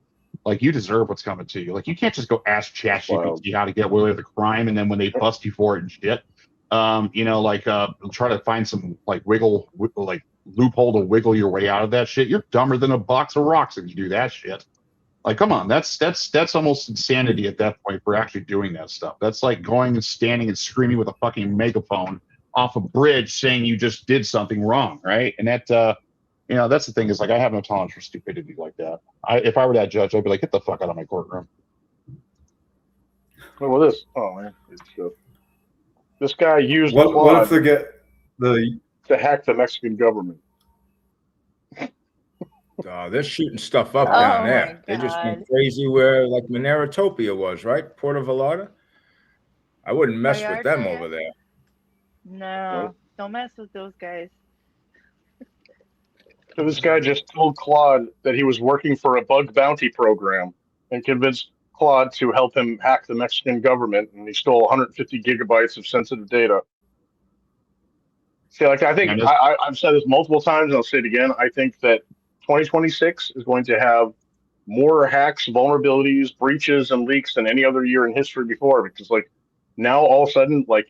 like, you deserve what's coming to you. Like, you can't just go ask ChatGPT how to get away with a crime, and then when they bust you for it and shit, try to find some loophole to wiggle your way out of that shit. You're dumber than a box of rocks if you do that shit. Like, come on, that's almost insanity at that point for actually doing that stuff. That's like going and standing and screaming with a fucking megaphone off a bridge saying you just did something wrong, right? And that, that's the thing is, like, I have no tolerance for stupidity like that. If I were that judge, I'd be like, get the fuck out of my courtroom. What was this? Oh man, it's good. This guy used What if Claude they get the to hack the Mexican government. They're shooting stuff up down Oh my there. They just went God. crazy where like Mineratopia was, right? Puerto Vallarta. I wouldn't mess with them Vallarta, over yeah. there. No, don't mess with those guys. So this guy just told Claude that he was working for a bug bounty program and convinced Claude to help him hack the Mexican government, and he stole 150 gigabytes of sensitive data. See, like I think I've said this multiple times, and I'll say it again. I think that 2026 is going to have more hacks, vulnerabilities, breaches, and leaks than any other year in history before. Because like now, all of a sudden, like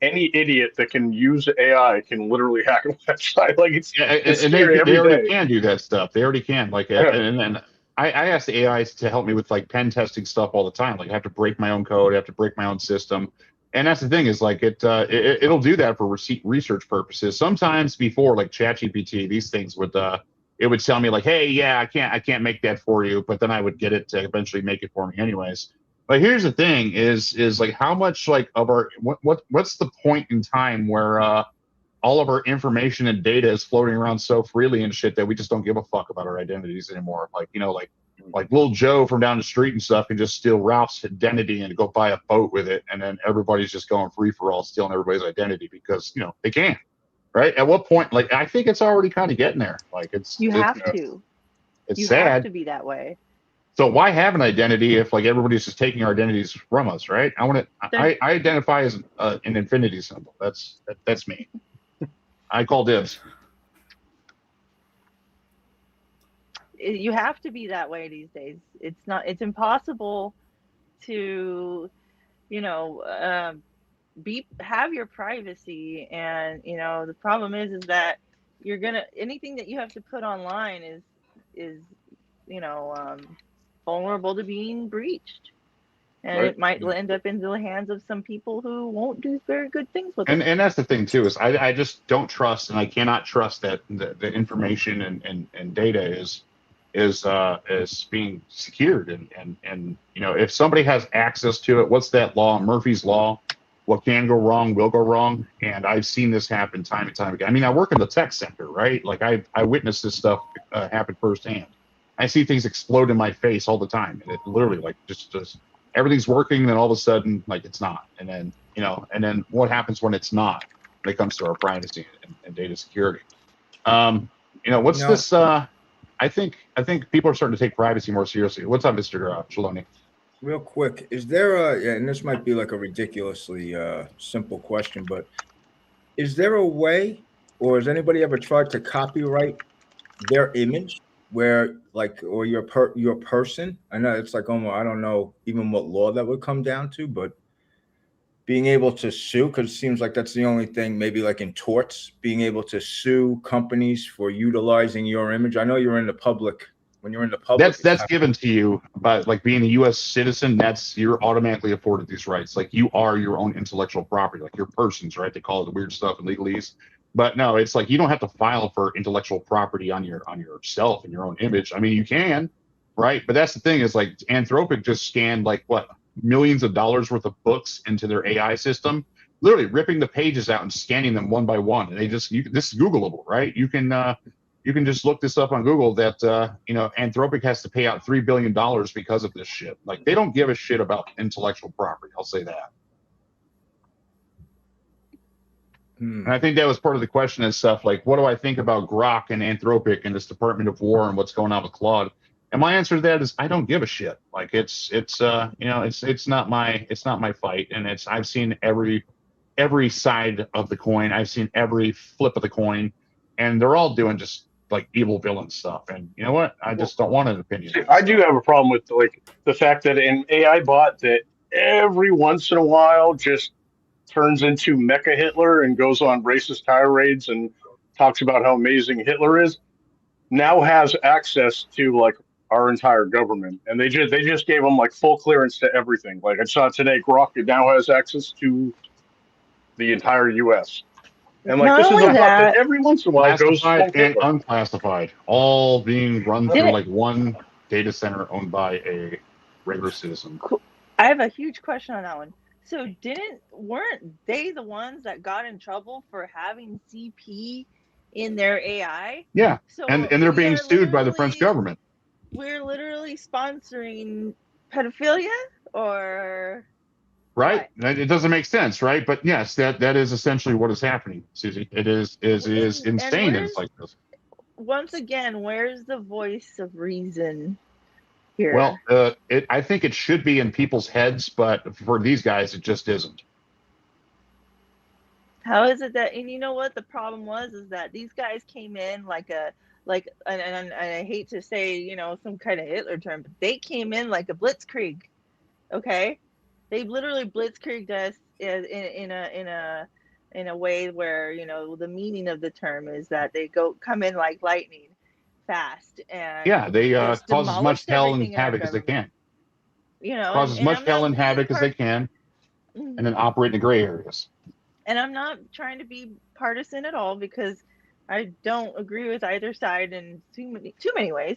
any idiot that can use AI can literally hack a website. Like it's scary they already day. can do that stuff. They already can. Like, and I ask the AIs to help me with like pen testing stuff all the time. Like I have to break my own code, I have to break my own system. And that's the thing is like it'll do that for research purposes. Sometimes before like ChatGPT, these things would it would tell me like, hey, yeah, I can't make that for you, but then I would get it to eventually make it for me anyways. But here's the thing is like how much like of our what's the point in time where all of our information and data is floating around so freely and shit that we just don't give a fuck about our identities anymore. Like, you know, like little Joe from down the street and stuff can just steal Ralph's identity and go buy a boat with it. And then everybody's just going free for all, stealing everybody's identity because, you know, they can. Right. At what point? Like, I think it's already kind of getting there. Like You have to. It's you sad. have to be that way. So why have an identity if like everybody's just taking our identities from us, right? I identify as an infinity symbol. That's me. I call dibs. You have to be that way these days. It's impossible to, you know, have your privacy. And, you know, the problem is that anything that you have to put online is, you know, vulnerable to being breached. And it might end up in the hands of some people who won't do very good things with it. And that's the thing too, is I just don't trust, and I cannot trust that the information and data is being secured. And you know, if somebody has access to it, what's that law? Murphy's Law. What can go wrong will go wrong. And I've seen this happen time and time again. I mean, I work in the tech sector, right? Like I witnessed this stuff happen firsthand. I see things explode in my face all the time. And it literally like just everything's working, then all of a sudden, like it's not. And then, you know, and then what happens when it's not when it comes to our privacy and data security? You know, what's this? I think people are starting to take privacy more seriously. What's up, Mr. Shaloni? Real quick, is there and this might be like a ridiculously simple question, but is there a way, or has anybody ever tried to copyright their image where like, or your person? I know it's like almost, I don't know even what law that would come down to, but being able to sue, because it seems like that's the only thing, maybe like in torts, being able to sue companies for utilizing your image. I know you're in the public. When you're in the public, that's given to you by like being a U.S. citizen. You're automatically afforded these rights. Like you are your own intellectual property, like your persons, right? They call it the weird stuff in legalese. But no, it's like you don't have to file for intellectual property on yourself and your own image. I mean, you can, right? But that's the thing is like Anthropic just scanned like what millions of dollars worth of books into their AI system, literally ripping the pages out and scanning them one by one. And this is Googleable, right? You can just look this up on Google that you know, Anthropic has to pay out $3 billion because of this shit. Like they don't give a shit about intellectual property. I'll say that. And I think that was part of the question and stuff. Like, what do I think about Grok and Anthropic and this Department of War and what's going on with Claude? And my answer to that is I don't give a shit. Like it's you know, it's not my fight. And I've seen every side of the coin. I've seen every flip of the coin, and they're all doing just like evil villain stuff. And you know what? I just don't want an opinion. See, I do have a problem with like the fact that an AI bot that every once in a while just turns into Mecha Hitler and goes on racist tirades and talks about how amazing Hitler is, now has access to like our entire government. And they just gave them like full clearance to everything. Like I saw today, Grok now has access to the entire US. And like this is a bot that every once in a while goes and unclassified, all being run through like one data center owned by a regular citizen. I have a huge question on that one. So weren't they the ones that got in trouble for having CP in their AI? Yeah, So and they're we being are sued by the French literally government. we're literally sponsoring pedophilia, or Right? what? It doesn't make sense, right? But yes, that is essentially what is happening, Susie. It is And insane that it's where's, like this. once again, where's the voice of reason Well, here? I think it should be in people's heads, but for these guys, it just isn't. How is it that, and you know what the problem was, is that these guys came in and I hate to say, you know, some kind of Hitler term, but they came in like a blitzkrieg. Okay, they literally blitzkrieged us in a way where, you know, the meaning of the term is that they come in like lightning fast and Yeah, they just cause as much demolished hell and everything in our havoc as they government. can. You know, Cause as and much I'm hell not and being havoc as they can, and then Mhm. operate in the gray areas. And I'm not trying to be partisan at all, because I don't agree with either side in too many ways.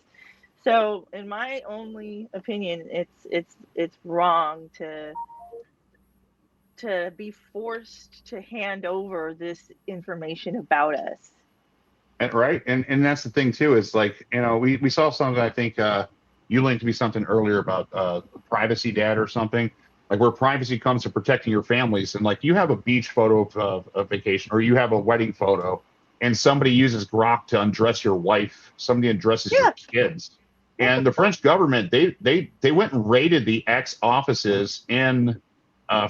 So, in my only opinion, it's wrong to be forced to hand over this information about us. Right, and that's the thing too, is like, you know, we saw something, I think you linked me something earlier about privacy data or something, like where privacy comes to protecting your families. And like, you have a beach photo of vacation, or you have a wedding photo, and somebody uses Grok to undress your wife, somebody undresses your Yeah. kids. What the And the fuck? French government, they went and raided the ex offices in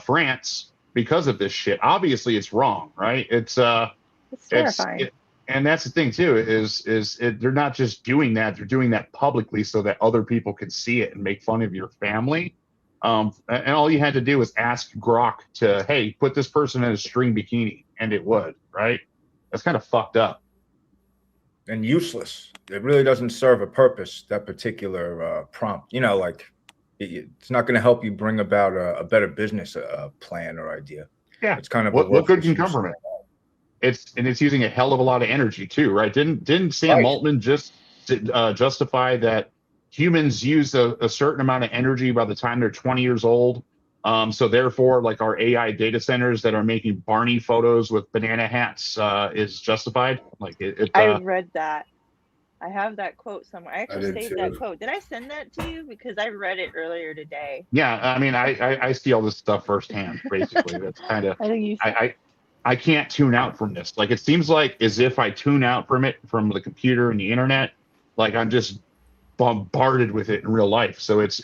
France because of this shit. Obviously it's wrong, right? It's terrifying. And that's the thing too, they're not just doing that, they're doing that publicly so that other people can see it and make fun of your family. And all you had to do was ask Grok to, hey, put this person in a string bikini, and it would, right? That's kind of fucked up and useless. It really doesn't serve a purpose, that particular prompt. You know, like it's not going to help you bring about a better business plan or idea. Yeah, It's kind of a what good worthless can use. come from it? It's using a hell of a lot of energy too, right? Didn't Sam Right. Altman just justify that humans use a certain amount of energy by the time they're 20 years old? So therefore, like, our AI data centers that are making Barney photos with banana hats is justified. Like I read that. I have that quote somewhere. I actually did saved that too. quote. Did I send that to you? Because I read it earlier today. Yeah, I mean, I see all this stuff firsthand. Basically, that's kind of I think you. I can't tune out from this. Like, it seems like as if I tune out from it, from the computer and the internet, like I'm just bombarded with it in real life. So it's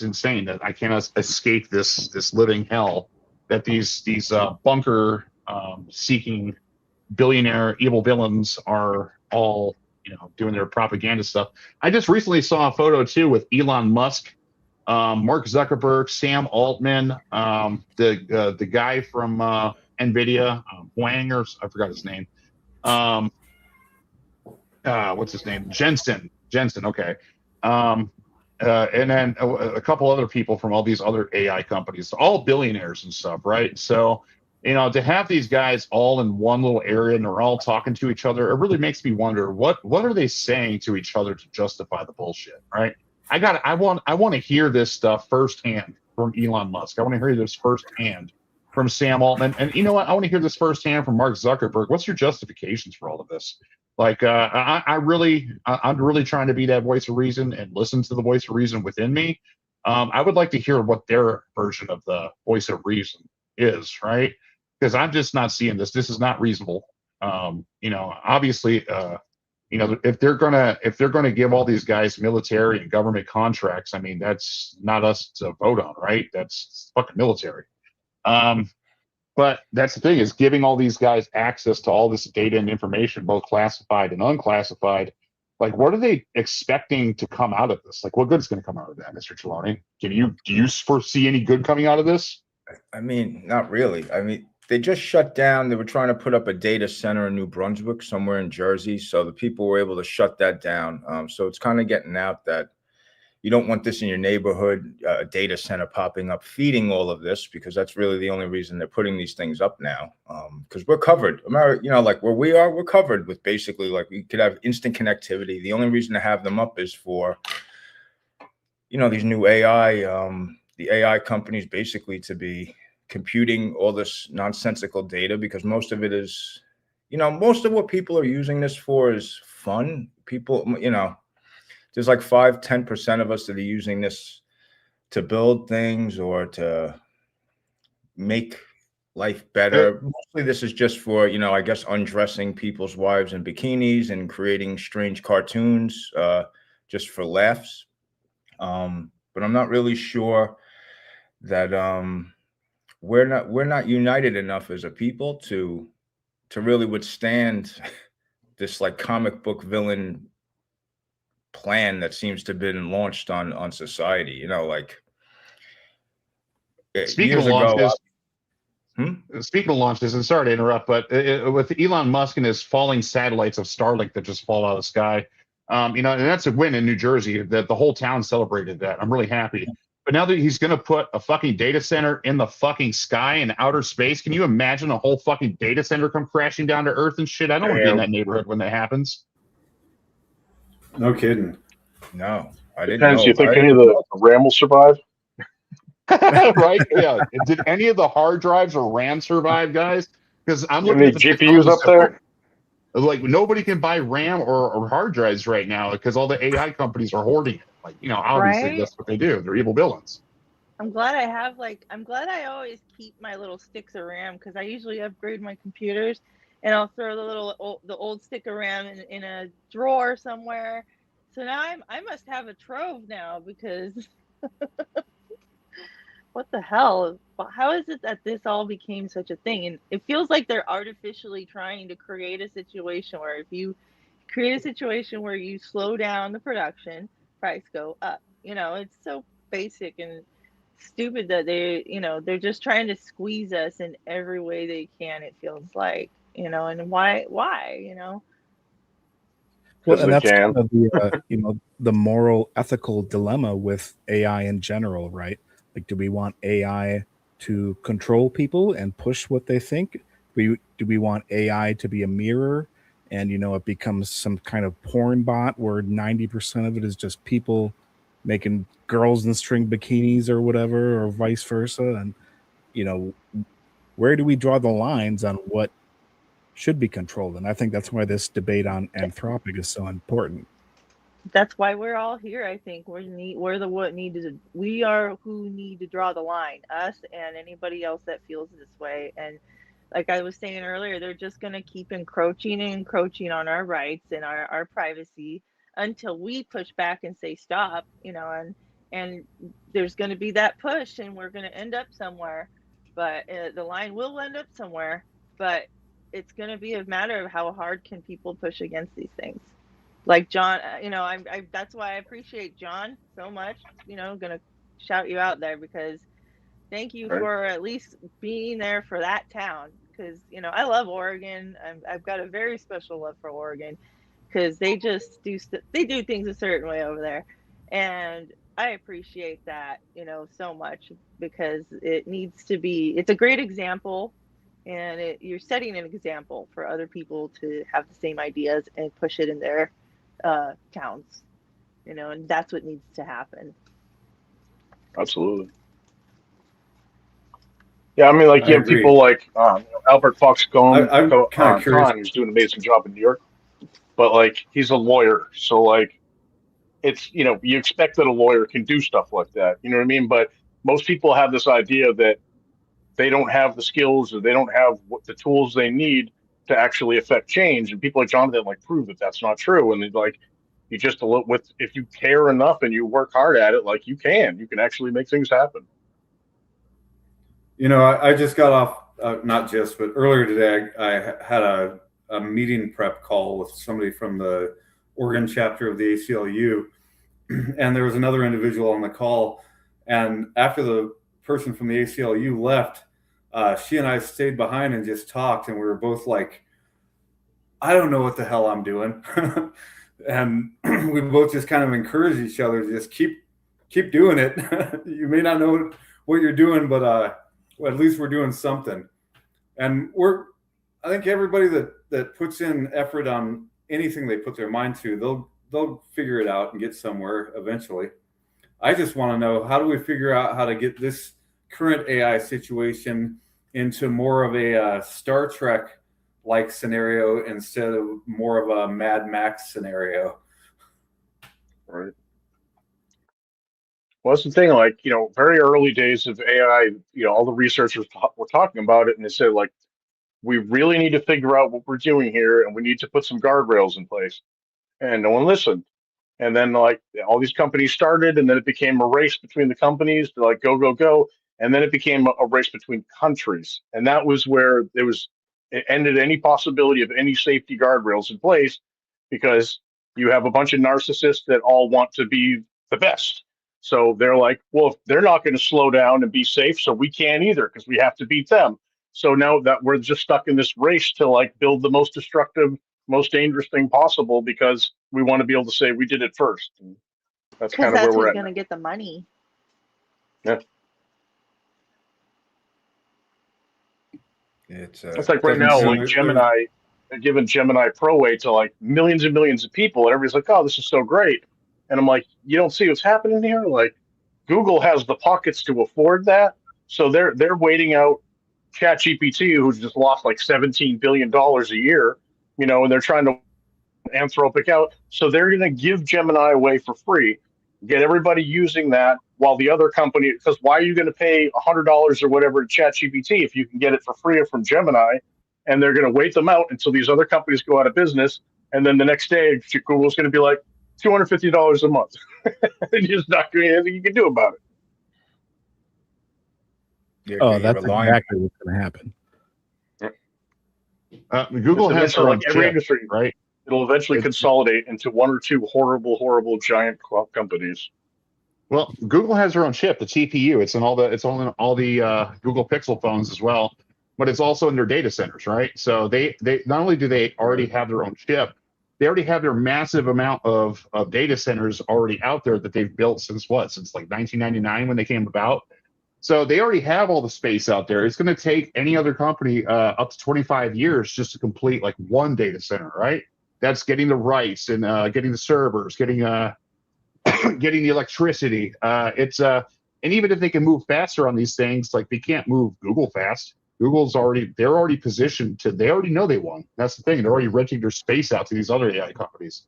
insane that I cannot escape this living hell that these bunker seeking billionaire evil villains are all, you know, doing their propaganda stuff. I just recently saw a photo too with Elon Musk, Mark Zuckerberg, Sam Altman, the guy from NVIDIA, Wang, or I forgot his name. What's his name? Jensen. Okay. And then a couple other people from all these other AI companies, all billionaires and stuff, right? So, you know, to have these guys all in one little area and they're all talking to each other, it really makes me wonder what are they saying to each other to justify the bullshit, right? I want to hear this stuff firsthand from Elon Musk. I want to hear this firsthand from Sam Altman, and you know what? I want to hear this firsthand from Mark Zuckerberg. What's your justifications for all of this? Like, I'm really trying to be that voice of reason and listen to the voice of reason within me. I would like to hear what their version of the voice of reason is, right? Because I'm just not seeing this. This is not reasonable. You know, obviously, you know, if they're gonna give all these guys military and government contracts, I mean, that's not us to vote on, right? That's fucking military. But that's the thing, is giving all these guys access to all this data and information, both classified and unclassified. Like, what are they expecting to come out of this? Like, what good's going to come out of that, Mr. Trelawney? Do you foresee any good coming out of this? I mean, not really. I mean, they just shut down. They were trying to put up a data center in New Brunswick, somewhere in Jersey. So the people were able to shut that down. So it's kind of getting out that you don't want this in your neighborhood, a data center popping up, feeding all of this, because that's really the only reason they're putting these things up now. Because we're covered. America, you know, like where we are, we're covered with basically, like, we could have instant connectivity. The only reason to have them up is for, you know, these new AI, the AI companies basically to be computing all this nonsensical data, because most of it is, most of what people are using this for is fun. People, there's like 5-10% of us that are using this to build things or to make life better. Mostly this is just for, I guess, undressing people's wives in bikinis and creating strange cartoons just for laughs. But I'm not really sure that we're not united enough as a people to really withstand this like comic book villain plan that seems to have been launched on society. Speaking years of ago. launches, Speaking of launches, and sorry to interrupt, but with Elon Musk and his falling satellites of Starlink that just fall out of the sky, and that's a win in New Jersey. That the whole town celebrated that. I'm really happy. But now that he's going to put a fucking data center in the fucking sky in outer space, can you imagine a whole fucking data center come crashing down to Earth and shit? I don't want to be in that neighborhood when that happens. No kidding. No, I didn't Depends. know. You think any of the RAM will survive? Right? Yeah. Did any of the hard drives or RAM survive, guys? Because I'm looking Any at the GPUs up there. Like nobody can buy RAM or hard drives right now because all the AI companies are hoarding it. Like, obviously Right? that's what they do. They're evil villains. I'm glad I always keep my little sticks of RAM, because I usually upgrade my computers, and I'll throw the old stick of RAM in a drawer somewhere. So now I must have a trove now, because what the hell? How is it that this all became such a thing? And it feels like they're artificially trying to create a situation where if you create a situation where you slow down the production, price go up. It's so basic and stupid that they're just trying to squeeze us in every way they can, it feels like, and why, Well, and they that's can. kind of the the moral ethical dilemma with AI in general, right? Like, do we want AI to control people and push what they think? Do we want AI to be a mirror and it becomes some kind of porn bot where 90% of it is just people making girls in string bikinis or whatever, or vice versa? And where do we draw the lines on what should be controlled? And I think that's why this debate on Anthropic is so important. That's why we're all here. I think we are who need to draw the line, us and anybody else that feels this way. And like I was saying earlier, they're just going to keep encroaching on our rights and our privacy until we push back and say stop, and there's going to be that push, and we're going to end up somewhere. But the line will end up somewhere, but it's going to be a matter of how hard can people push against these things. Like John, that's why I appreciate John so much. Gonna shout you out there, because thank you for at least being there for that town. Because I love Oregon. I've got a very special love for Oregon, because they just they do things a certain way over there, and I appreciate that so much, because it needs to be. It's a great example, and you're setting an example for other people to have the same ideas and push it in their towns, and that's what needs to happen. Absolutely. Yeah, I mean, like you have people like Albert Fox Cohn, who's doing an amazing job in New York, but like he's a lawyer, so like it's you expect that a lawyer can do stuff like that, you know what I mean? But most people have this idea that they don't have the skills or they don't have the tools they need to actually affect change, and people like Jonathan like prove that that's not true. And like you just if you care enough and you work hard at it, like you can actually make things happen. I just got off, not just, but earlier today, I had a meeting prep call with somebody from the Oregon chapter of the ACLU, and there was another individual on the call. And after the person from the ACLU left, she and I stayed behind and just talked, and we were both like, I don't know what the hell I'm doing. And we both just kind of encouraged each other to just keep doing it. You may not know what you're doing, but at least we're doing something. And I think everybody that puts in effort on anything they put their mind to, they'll figure it out and get somewhere eventually. I just want to know, how do we figure out how to get this current AI situation into more of a Star Trek like scenario instead of more of a Mad Max scenario. Right. Well, that's the thing. Like, very early days of AI, all the researchers were talking about it, and they said, like, we really need to figure out what we're doing here, and we need to put some guardrails in place. And no one listened. And then, like, all these companies started, and then it became a race between the companies to, like, go, go, go. And then it became a race between countries. And that was where it ended any possibility of any safety guardrails in place, because you have a bunch of narcissists that all want to be the best. So they're like, well, if they're not going to slow down and be safe, so we can't either, because we have to beat them. So now that we're just stuck in this race to, like, build the most destructive, most dangerous thing possible, because we want to be able to say we did it first. And that's Because kind of where that's we're who's at going to now. get the money. It's like right now, like Gemini, they're giving Gemini Pro away to, like, millions and millions of people, and everybody's like, "Oh, this is so great." And I'm like, "You don't see what's happening here? Like, Google has the pockets to afford that, so they're waiting out ChatGPT, who's just lost like $17 billion a year, and they're trying to Anthropic out. So they're going to give Gemini away for free, get everybody using that, while the other company, because why are you going to pay $100 or whatever to ChatGPT if you can get it for free from Gemini? And they're going to wait them out until these other companies go out of business. And then the next day, Google's going to be like $250 a month. And you're just not doing anything you can do about it. Oh, that's exactly what's going to happen. Google has their own every chip, industry, right? It'll eventually consolidate into one or two horrible, horrible giant companies. Well, Google has their own chip, the TPU. It's in all the Google Pixel phones as well, but it's also in their data centers, right? So they not only do they already have their own chip, they already have their massive amount of data centers already out there that they've built since like 1999 when they came about. So they already have all the space out there. It's going to take any other company up to 25 years just to complete like one data center, right? That's getting the rights and getting the servers, getting getting the electricity. And even if they can move faster on these things, like they can't move Google fast. They're already positioned to, they already know they won. That's the thing. They're already renting their space out to these other AI companies.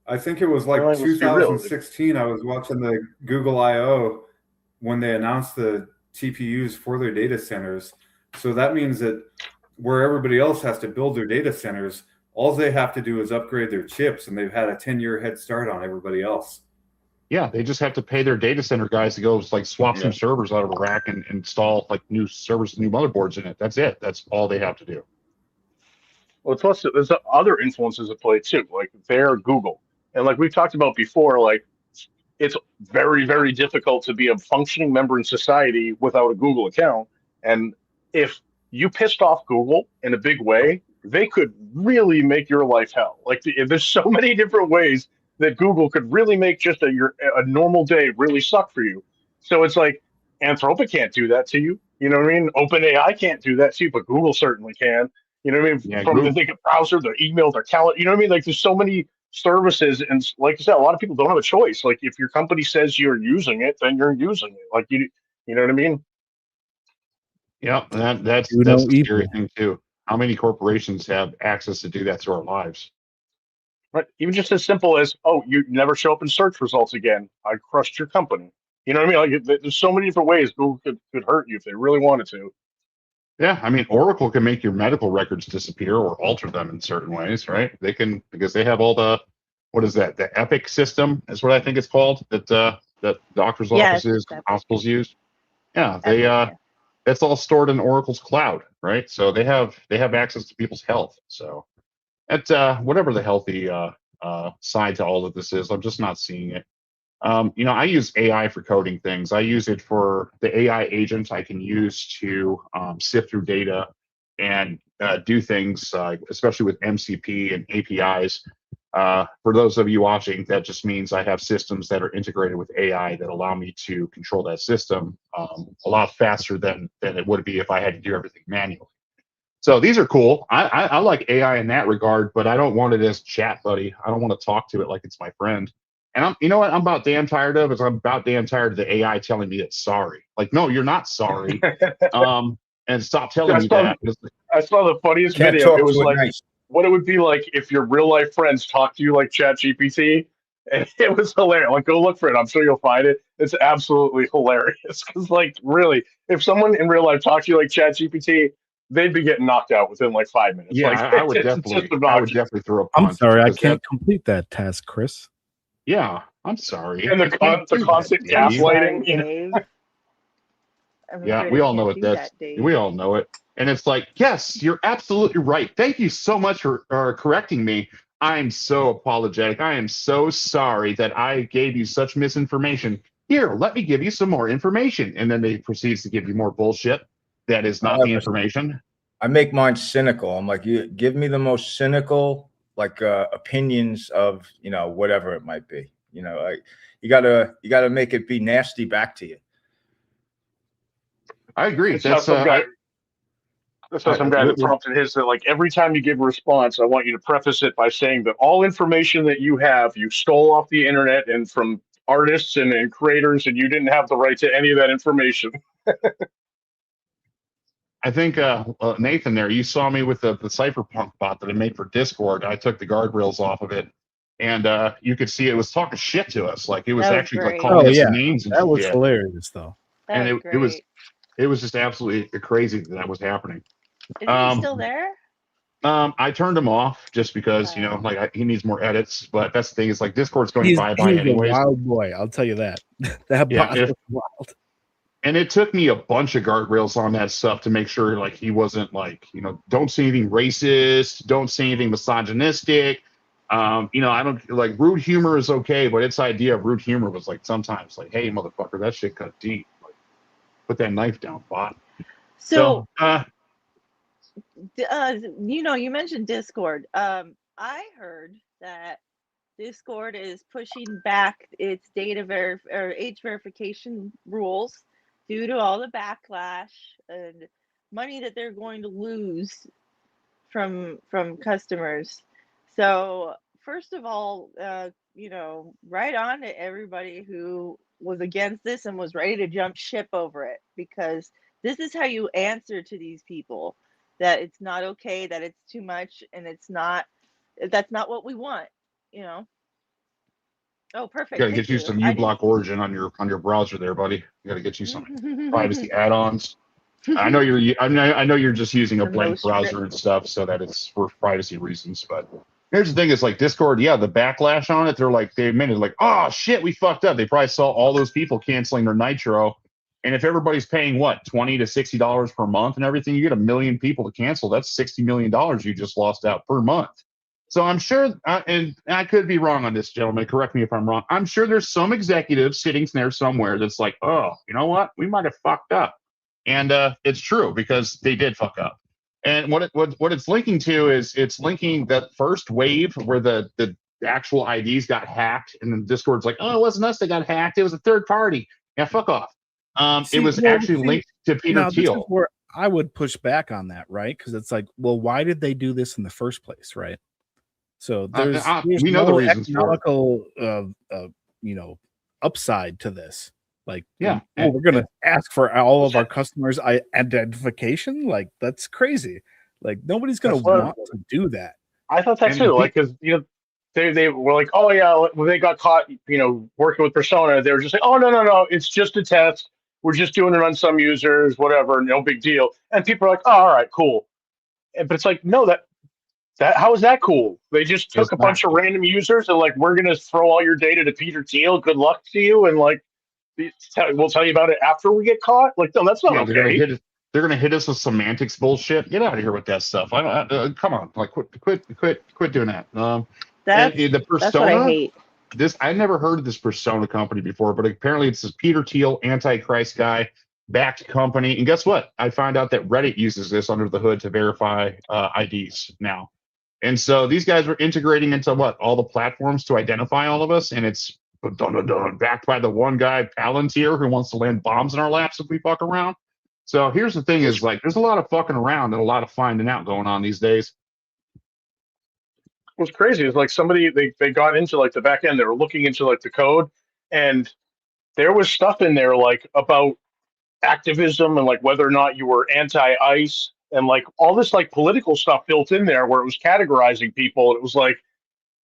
I think it was like 2016. I was watching the Google I/O when they announced the TPUs for their data centers. So that means that where everybody else has to build their data centers, all they have to do is upgrade their chips, and they've had a 10-year head start on everybody else. Yeah, they just have to pay their data center guys to go like swap some servers out of a rack and install like new servers, new motherboards in it. That's it. That's all they have to do. Well, plus there's other influences at play too. Like they're Google, and like we've talked about before, like it's very, very difficult to be a functioning member in society without a Google account. And if you pissed off Google in a big way, they could really make your life hell. Like there's so many different ways that Google could really make just a normal day really suck for you. So it's like Anthropic can't do that to you. You know what I mean? OpenAI can't do that to you, but Google certainly can. You know what I mean? Yeah, From the browser, their email, their calendar. You know what I mean? Like there's so many services, and like I said, a lot of people don't have a choice. Like if your company says you're using it, then you're using it. Like you know what I mean? Yeah, that's the scary thing too. How many corporations have access to do that to our lives? Right. Even just as simple as, oh, you never show up in search results again. I crushed your company. You know what I mean? Like there's so many different ways Google could hurt you if they really wanted to. Yeah, I mean, Oracle can make your medical records disappear or alter them in certain ways, right? They can, because they have all the, what is that? The Epic system is what I think it's called, that doctors' offices and hospitals use. Yeah, that's all stored in Oracle's cloud, right? So they have access to people's health. So that's whatever the healthy side to all of this is, I'm just not seeing it. I use AI for coding things. I use it for the AI agent I can use to sift through data and do things, especially with MCP and APIs. For those of you watching, that just means I have systems that are integrated with AI that allow me to control that system a lot faster than it would be if I had to do everything manually. So these are cool. I like AI in that regard, but I don't want it as chat buddy. I don't want to talk to it like it's my friend. And you know what I'm about damn tired of is I'm about damn tired of the AI telling me it's sorry. Like, no, you're not sorry. And stop telling me that. I saw the funniest Can't video. talk It was to it like nice. what it would be like if your real life friends talk to you like ChatGPT. And it was hilarious. Like, go look for it. I'm sure you'll find it. It's absolutely hilarious. Because, like, really, if someone in real life talked to you like ChatGPT, they'd be getting knocked out within like 5 minutes. Yeah, Like, I would it's just definitely obnoxious. throw a I'm punch. sorry, I because can't complete that task, Chris. Yeah, I'm sorry. And I can't the do that, constant Dave. I'm sorry, gaslighting. You know? Dave. I'm Yeah, afraid we I all know can't what do that's. that, Dave. We all know it. And it's like, yes, you're absolutely right. Thank you so much for correcting me. I'm so apologetic. I am so sorry that I gave you such misinformation. Here, let me give you some more information. And then they proceeds to give you more bullshit that is not the information. I make mine cynical. I'm like, you give me the most cynical, like opinions of, you know, whatever it might be. You know, like you gotta make it be nasty back to you. I agree. I saw some guy. I saw some guy that we're- prompted his that like every time you give a response, I want you to preface it by saying that all information that you have, you stole off the internet and from artists and creators, and you didn't have the right to any of that information. I think Nathan there, you saw me with the cypherpunk bot that I made for Discord. I took the guardrails off of it, and you could see it was talking shit to us. Like it was That was actually like great. calling Oh us yeah, names and that was shit. hilarious though. That And was it great. was just absolutely crazy that was happening. Isn't he still there? I turned him off just because you know, like he needs more edits. But that's the thing is like Discord's going He's bye-bye a anyways. wild boy, I'll tell you that. That Yeah, bot was wild. and it took me a bunch of guardrails on that stuff to make sure like he wasn't like, you know, don't say anything racist, don't say anything misogynistic. You know, I don't like rude humor is okay, but its idea of rude humor was like sometimes like, hey motherfucker, that shit cut deep. Like, put that knife down, bot. So, You know, you mentioned Discord. I heard that Discord is pushing back its or age verification rules due to all the backlash and money that they're going to lose from customers. So first of all, you know, right on to everybody who was against this and was ready to jump ship over it, because this is how you answer to these people that it's not okay, that it's too much, and that's not what we want, you know. Oh, perfect. gotta Thank get you you. some I didn't. uBlock Origin on your browser there, buddy. You gotta get you some privacy add-ons. I know I know you're just using a Some no blank browser script. and stuff, so that it's for privacy reasons. But here's the thing: is like Discord, yeah, the backlash on it. They're like they admitted, like, oh shit, we fucked up. They probably saw all those people canceling their Nitro, and if everybody's paying what $20 to $60 per month and everything, you get 1 million people to cancel. That's $60 million you just lost out per month. So I'm sure, and I could be wrong on this, gentlemen. Correct me if I'm wrong. I'm sure there's some executive sitting there somewhere that's like, oh, you know what? We might have fucked up. And it's true because they did fuck up. And what it's linking to is it's linking that first wave where the actual IDs got hacked, and then Discord's like, oh, it wasn't us that got hacked; it was a third party. Yeah, fuck off. It was actually linked to Peter now, Thiel. This is where I would push back on that, right? Because it's like, well, why did they do this in the first place, right? So there's we know the reasons economical, you know, upside to this. Like, yeah, we're gonna ask for all of our customers' identification. Like, that's crazy. Like, nobody's gonna want to do that. I thought that too. Like, because you know, they were like, oh yeah, when they got caught, you know, working with Persona, they were just like, oh no, it's just a test. We're just doing it on some users, whatever, no big deal. And people are like, oh, all right, cool. But it's like, no, that how is that cool? They just took a bunch of random users and like, we're gonna throw all your data to Peter Thiel. Good luck to you, and like, we'll tell you about it after we get caught. Like, no, that's not okay. They're gonna hit us with semantics bullshit. Get out of here with that stuff. Come on, like quit doing that. That's what I hate. I never heard of this Persona company before, but apparently it's this Peter Thiel Antichrist guy backed company. And guess what? I found out that Reddit uses this under the hood to verify IDs now. And so these guys were integrating into all the platforms to identify all of us, and it's backed by the one guy Palantir who wants to land bombs in our laps if we fuck around. So here's the thing: is like there's a lot of fucking around and a lot of finding out going on these days. what's crazy is like somebody they got into like the back end. They were looking into like the code, and there was stuff in there like about activism and like whether or not you were anti-ICE and like all this like political stuff built in there where it was categorizing people. It was like,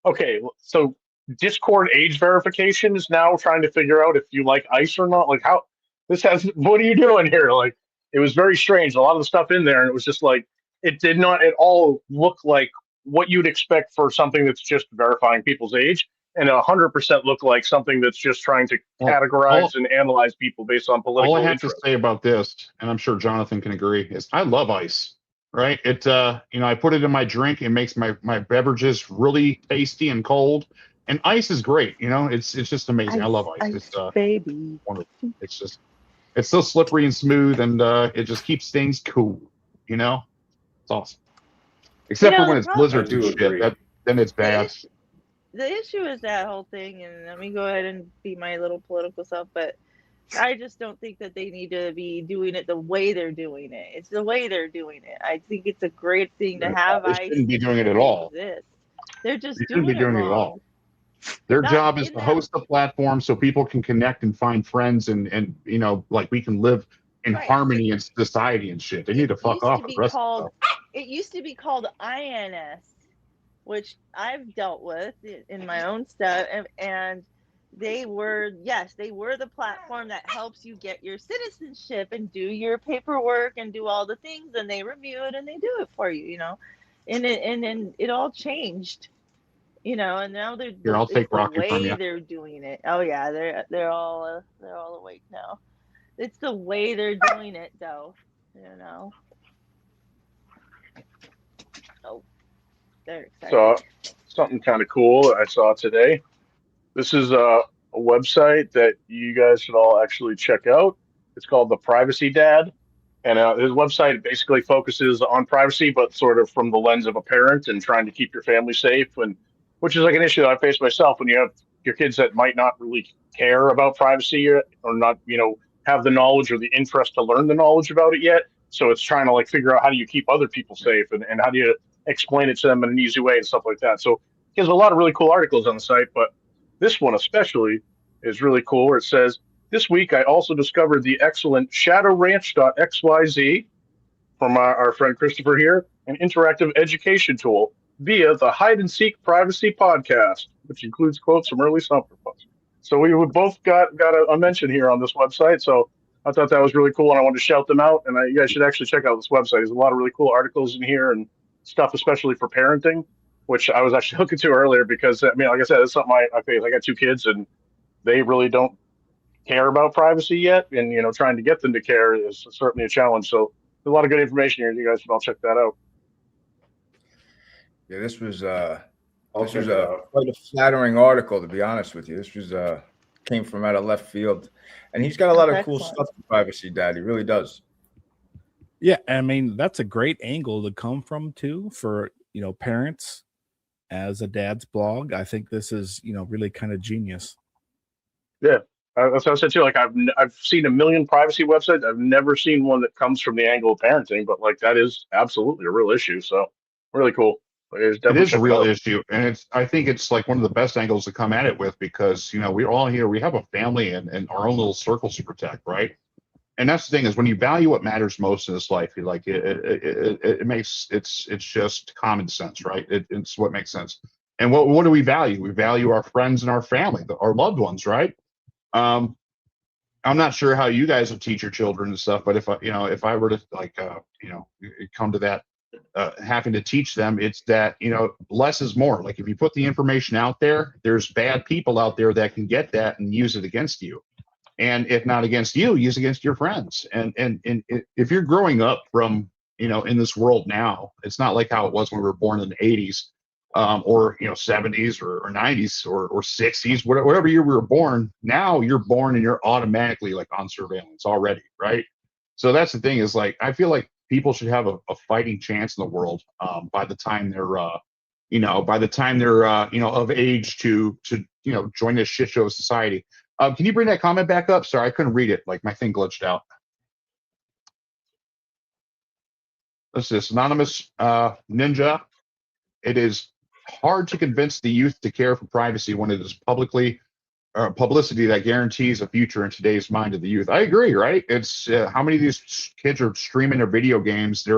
okay, so Discord age verification is now trying to figure out if you like ICE or not. Like how this has what are you doing here? Like it was very strange. A lot of the stuff in there, and it was just like it did not at all look like what you'd expect for something that's just verifying people's age, and 100% look like something that's just trying to categorize and analyze people based on political all I have interest. to say about this, and I'm sure Jonathan can agree, is I love ice. Right? It you know, I put it in my drink. It makes my beverages really tasty and cold. And ice is great. You know, it's just amazing. I love ice. It's baby. wonderful. It's so slippery and smooth, and it just keeps things cool. You know, it's awesome. Except for when it's blizzards and shit. Then it's bad. The issue is that whole thing, and let me go ahead and be my little political self, but I just don't think that they need to be doing it the way they're doing it. It's the way they're doing it. I think it's a great thing to have They shouldn't be doing it at all. They're just doing it wrong. Their job is to host the platform so people can connect and find friends and you know, like we can live in harmony in society and shit. They need to fuck off the rest of the stuff. It used to be called INS, which I've dealt with in my own stuff, and they were the platform that helps you get your citizenship and do your paperwork and do all the things, and they review it and they do it for you, you know, and it all changed, you know, and now they're I'll take Rocky the from way you. they're doing it. Oh yeah, they're all awake now. It's the way they're doing it, though, you know. Oh, they're excited. So something kind of cool I saw today. This is a website that you guys should all actually check out. It's called the Privacy Dad, and his website basically focuses on privacy, but sort of from the lens of a parent and trying to keep your family safe, and which is like an issue that I face myself when you have your kids that might not really care about privacy yet, or not, you know, have the knowledge or the interest to learn the knowledge about it yet. So it's trying to like figure out how do you keep other people safe and how do you explain it to them in an easy way and stuff like that. So he has a lot of really cool articles on the site, but this one especially is really cool where it says, this week I also discovered the excellent shadowranch.xyz from our friend Christopher here, an interactive education tool via the Hide and Seek Privacy Podcast, which includes quotes from early Sumper books. So we both got a mention here on this website. So I thought that was really cool, and I wanted to shout them out. And you guys should actually check out this website. There's a lot of really cool articles in here and stuff, especially for parenting, which I was actually looking to earlier because, I mean, like I said, it's something I face. I got 2 kids, and they really don't care about privacy yet. And, you know, trying to get them to care is certainly a challenge. So there's a lot of good information here. You guys should all check that out. Yeah, this was quite a flattering article, to be honest with you. This was came from out of left field, and he's got a lot of cool stuff for Privacy Dad. He really does. Yeah, I mean, that's a great angle to come from too for, you know, parents as a dad's blog. I think this is, you know, really kind of genius. Yeah, that's what I said too. Like I've seen a million privacy websites. I've never seen one that comes from the angle of parenting, but like that is absolutely a real issue. So really cool. It is a real issue, and I think it's like one of the best angles to come at it with, because, you know, we're all here, we have a family and our own little circles to protect, right? And that's the thing, is when you value what matters most in this life, you like it makes it's just common sense, right? It's what makes sense. And what do we value? We value our friends and our family, our loved ones, right? I'm not sure how you guys will teach your children and stuff, but if I were to like come to that, having to teach them, it's that, you know, less is more. Like if you put the information out there, there's bad people out there that can get that and use it against you. And if not against you, use against your friends. And if you're growing up from, you know, in this world now, it's not like how it was when we were born in the 80s, or, you know, 70s or 90s or 60s, whatever year we were born. Now you're born and you're automatically like on surveillance already, right? So that's the thing, is like I feel like people should have a fighting chance in the world by the time they're of age to join this shit show of society. Can you bring that comment back up? Sorry, I couldn't read it. Like my thing glitched out. What's this? Anonymous Ninja. It is hard to convince the youth to care for privacy when it is publicity that guarantees a future in today's mind of the youth. I agree, right? It's how many of these kids are streaming their video games? They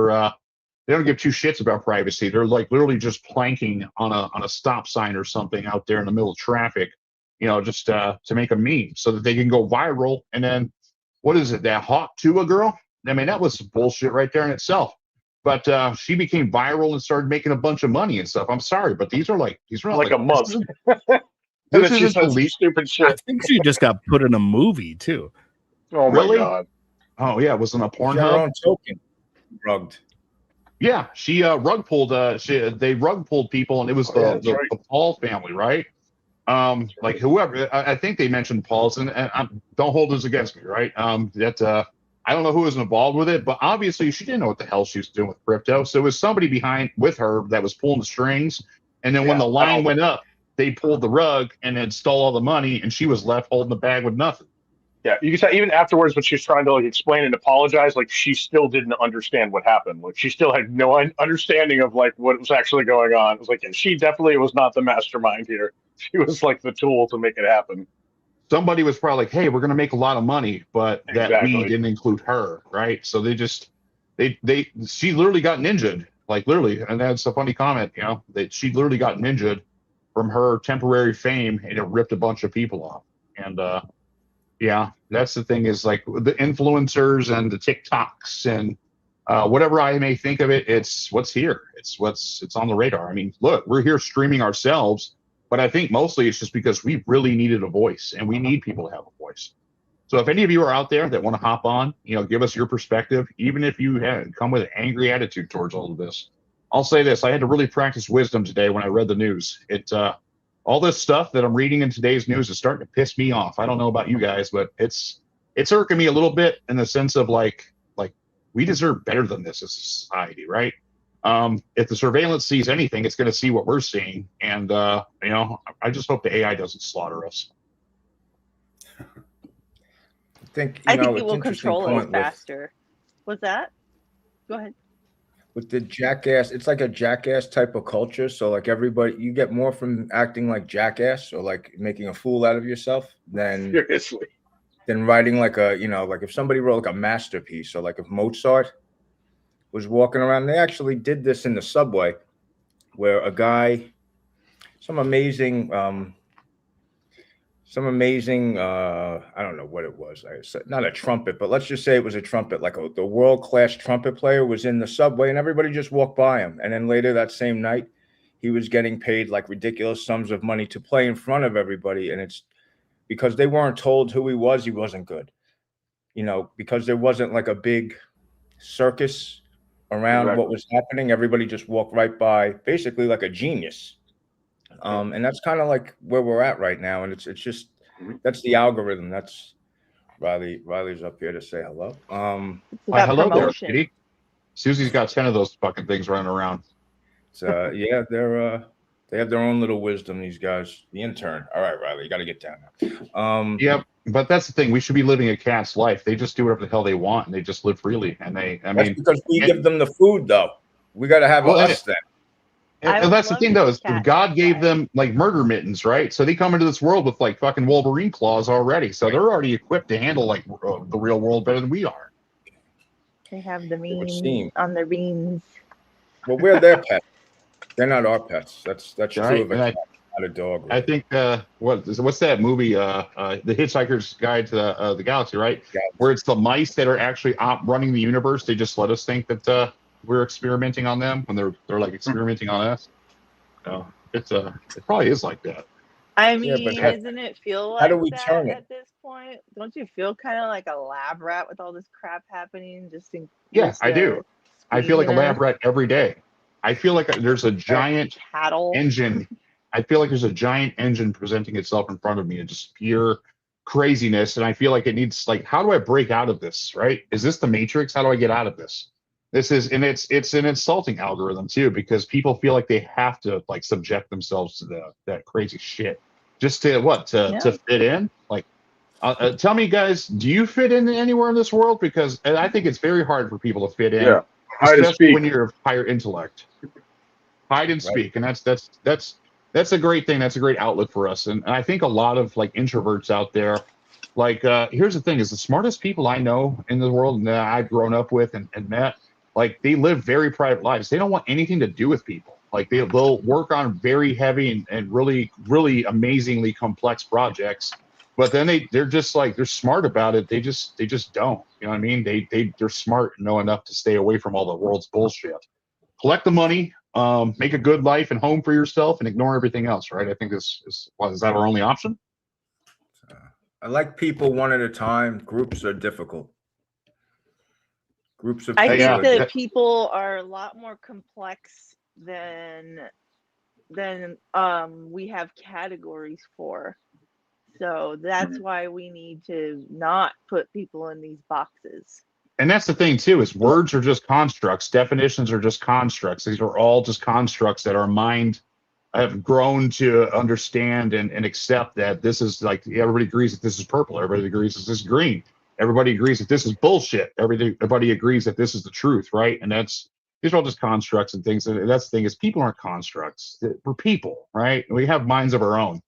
don't give two shits about privacy. They're like literally just planking on a stop sign or something out there in the middle of traffic, just to make a meme so that they can go viral. And then what is it? That Hawk Tuah girl? I mean, that was bullshit right there in itself. But she became viral and started making a bunch of money and stuff. I'm sorry, but these are like a month. This and then she isn't said some elite. stupid I shit. think she just got put in a movie too. Oh Really? my god. Oh yeah, it was on a She's her Pornhub. own token. Rugged. Yeah, she rug pulled. They rug pulled people, and it was that's right. the Paul family, right? Like whoever. I think they mentioned Paul's, and don't hold this against me, right? I don't know who was involved with it, but obviously she didn't know what the hell she was doing with crypto. So it was somebody behind with her that was pulling the strings, and then when the line went up, they pulled the rug and then stole all the money, and she was left holding the bag with nothing. Yeah, you can say even afterwards when she was trying to like explain and apologize, like she still didn't understand what happened. Like she still had no understanding of like what was actually going on. It was like she definitely was not the mastermind here. She was like the tool to make it happen. Somebody was probably like, "Hey, we're going to make a lot of money," but that we didn't include her, right? So she literally got ninja'd, like literally, and that's a funny comment, that she literally got ninja'd from her temporary fame, and it ripped a bunch of people off. And yeah, that's the thing is like the influencers and the TikToks and whatever I may think of it, it's what's here. It's on the radar. I mean, look, we're here streaming ourselves. But I think mostly it's just because we really needed a voice, and we need people to have a voice. So if any of you are out there that want to hop on, give us your perspective, even if you come with an angry attitude towards all of this. I'll say this: I had to really practice wisdom today when I read the news. All this stuff that I'm reading in today's news is starting to piss me off. I don't know about you guys, but it's irking me a little bit in the sense of like we deserve better than this as a society, right? If the surveillance sees anything, it's going to see what we're seeing. And, I just hope the AI doesn't slaughter us. I think it will control it faster. What's that? Go ahead. With the jackass, it's like a jackass type of culture. So like everybody, you get more from acting like jackass or like making a fool out of yourself than seriously than writing like like if somebody wrote like a masterpiece. So like if Mozart was walking around, they actually did this in the subway where a guy, some amazing I don't know what it was, not a trumpet, but let's just say it was a trumpet, like the world-class trumpet player was in the subway and everybody just walked by him. And then later that same night he was getting paid like ridiculous sums of money to play in front of everybody, and it's because they weren't told who he wasn't good, because there wasn't like a big circus around what was happening. Everybody just walked right by, basically like a genius. And that's kind of like where we're at right now. And it's just, that's the algorithm. That's Riley's up here to say hello. Hello there, Kitty. Susie's got 10 of those fucking things running around. So yeah, they have their own little wisdom, these guys. The intern. All right, Riley, you got to get down now. Yeah, but that's the thing. We should be living a cat's life. They just do whatever the hell they want, and they just live freely. And that's because we give them the food, though. We got to have us then. And that's the thing, though, is God gave them like murder mittens, right? So they come into this world with like fucking Wolverine claws already. So they're already equipped to handle like the real world better than we are. They have the means on their beans. Well, we're their pets. They're not our pets. That's true of a cat, not a dog. Right? I think what's that movie? The Hitchhiker's Guide to the Galaxy, right? Yeah. Where it's the mice that are actually running the universe. They just let us think that we're experimenting on them when they're like experimenting on us. No, it probably is like that. I mean, doesn't it feel like how do we that turn it? at this point? Don't you feel kind of like a lab rat with all this crap happening? I do. I feel like a lab rat every day. I feel like there's a giant engine. I feel like there's a giant engine presenting itself in front of me, and just pure craziness. And I feel like it needs like, how do I break out of this? Right? Is this the Matrix? How do I get out of this? It's an insulting algorithm too, because people feel like they have to like subject themselves to that crazy shit just to fit in. Like, tell me, guys, do you fit in anywhere in this world? Because I think it's very hard for people to fit in. Yeah. Especially when you're of higher intellect. hide and speak, and that's a great thing. That's a great outlet for us, and I think a lot of like introverts out there, like here's the thing: is the smartest people I know in the world and that I've grown up with and met, like they live very private lives. They don't want anything to do with people. Like they'll work on very heavy and really really amazingly complex projects, but then they're just like they're smart about it. They just don't. You know what I mean? They're smart and know enough to stay away from all the world's bullshit. Collect the money, make a good life and home for yourself, and ignore everything else. Right? I think is that our only option? I like people one at a time. Groups are difficult. Groups of I people. think that people are a lot more complex than we have categories for. So that's why we need to not put people in these boxes. And that's the thing too, is words are just constructs. Definitions are just constructs. These are all just constructs that our mind have grown to understand and accept that this is like, everybody agrees that this is purple. Everybody agrees that this is green. Everybody agrees that this is bullshit. Everybody agrees that this is the truth, right? And these are all just constructs and things. And that's the thing, is people aren't constructs. We're people, right? We have minds of our own.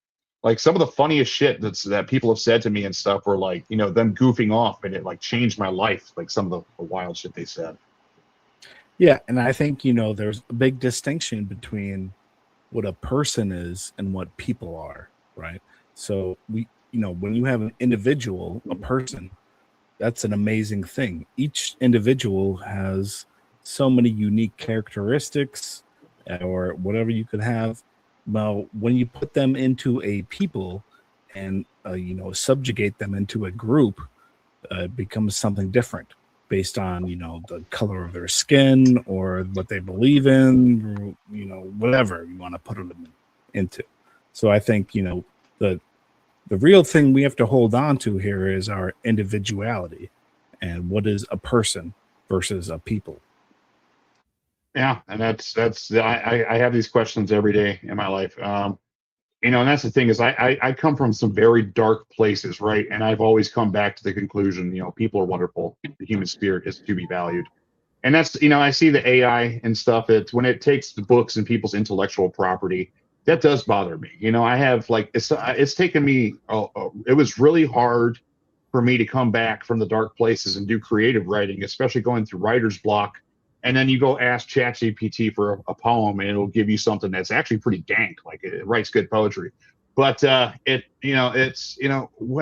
Like some of the funniest shit that people have said to me and stuff were like, you know, them goofing off, and it like changed my life. Like some of the wild shit they said. Yeah, and I think, you know, there's a big distinction between what a person is and what people are, right? So when you have an individual, a person, that's an amazing thing. Each individual has so many unique characteristics or whatever you could have. Well, when you put them into a people and subjugate them into a group, it becomes something different based on the color of their skin or what they believe in, or, whatever you want to put them into. So I think the real thing we have to hold on to here is our individuality and what is a person versus a people. Yeah, and I have these questions every day in my life. And that's the thing, is I come from some very dark places, right? And I've always come back to the conclusion, people are wonderful. The human spirit is to be valued. And that's, I see the AI and stuff. It's when it takes the books and people's intellectual property, that does bother me. I have like, it's taken me, it was really hard for me to come back from the dark places and do creative writing, especially going through writer's block. And then you go ask ChatGPT for a poem, and it'll give you something that's actually pretty dank. Like it writes good poetry, but what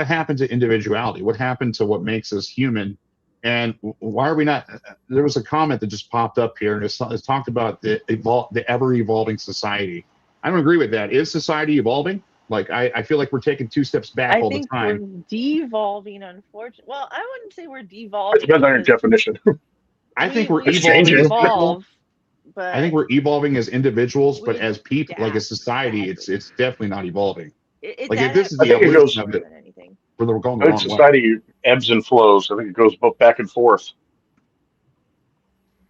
happened to individuality? What happened to what makes us human? And why are we not? There was a comment that just popped up here, and it's talked about the ever evolving society. I don't agree with that. Is society evolving? Like I feel like we're taking 2 steps back all the time. I think we're devolving, unfortunately. Well, I wouldn't say we're devolving. It depends on your definition. I think we're evolving. I think we're evolving as individuals, but as people, like a society, it's definitely not evolving. Like if this is the evolution of it, where we're going the wrong way. Society ebbs and flows. I think it goes both back and forth.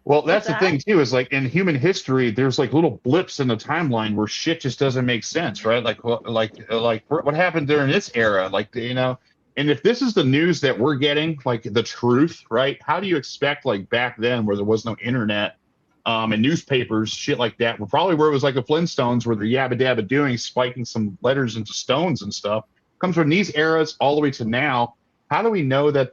Well, that's the thing too, is like in human history, there's like little blips in the timeline where shit just doesn't make sense, right? Like what happened during this era, and if this is the news that we're getting, like the truth, right? How do you expect, like back then where there was no internet and newspapers, shit like that, where it was like the Flintstones where they're yabba dabba doing, spiking some letters into stones and stuff, comes from these eras all the way to now. How do we know that,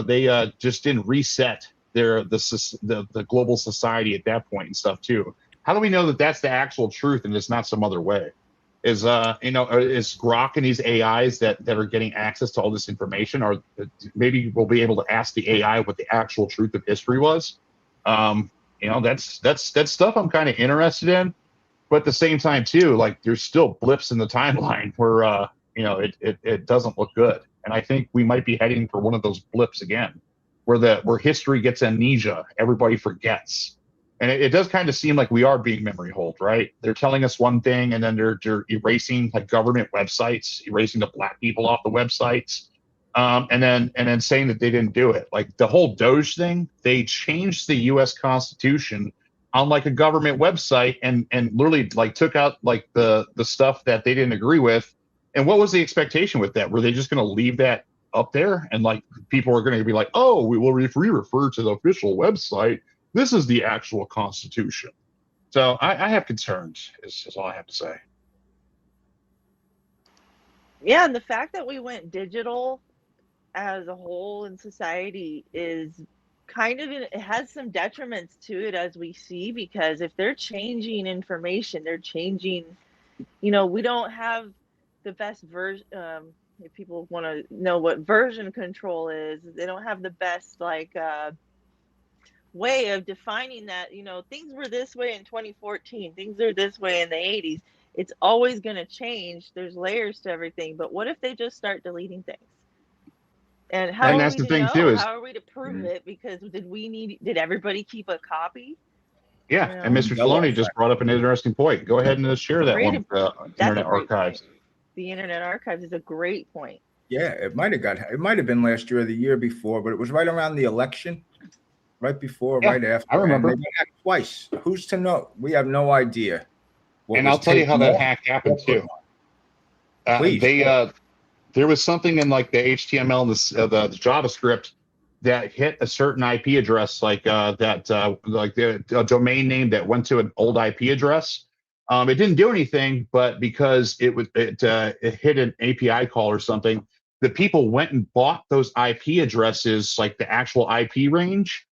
they just didn't reset the global society at that point and stuff too? How do we know that that's the actual truth and it's not some other way? Is Grok and these AIs that are getting access to all this information, or maybe we'll be able to ask the AI what the actual truth of history was? That's stuff I'm kind of interested in, but at the same time too, like there's still blips in the timeline where it doesn't look good, and I think we might be heading for one of those blips again, where history gets amnesia, everybody forgets. And it does kind of seem like we are being memory holed, right? They're telling us one thing, and then they're erasing like government websites, erasing the black people off the websites, and then saying that they didn't do it. Like the whole Doge thing, they changed the U.S. Constitution on like a government website, and literally like took out like the stuff that they didn't agree with. And what was the expectation with that? Were they just going to leave that up there, and like people are going to be like, oh, we will refer to the official website. This is the actual Constitution. So I have concerns. Is all I have to say. Yeah, and the fact that we went digital as a whole in society is kind of it has some detriments to it as we see, because if they're changing information, they're changing, we don't have the best version. If people want to know what version control is, they don't have the best way of defining that, things were this way in 2014, things are this way in the 80s. It's always going to change. There's layers to everything. But what if they just start deleting things? And how And are that's we the to thing too know? is, How are we to prove it? Because did everybody keep a copy? yeah. And Mr. Mandela Filoni just brought up an interesting point. Go ahead and share that one with the That's a Internet great Archives. point. The Internet Archives is a great point. Yeah, it might have been last year or the year before, but it was right around the election, right before, Yeah, right after. I remember. And they got hacked twice. Who's to know? We have no idea. And I'll tell you how that hack happened too. Please. There was something in like the HTML and the JavaScript that hit a certain IP address, like the domain name that went to an old IP address. It didn't do anything, but because it hit an API call or something, the people went and bought those IP addresses, like the actual IP range,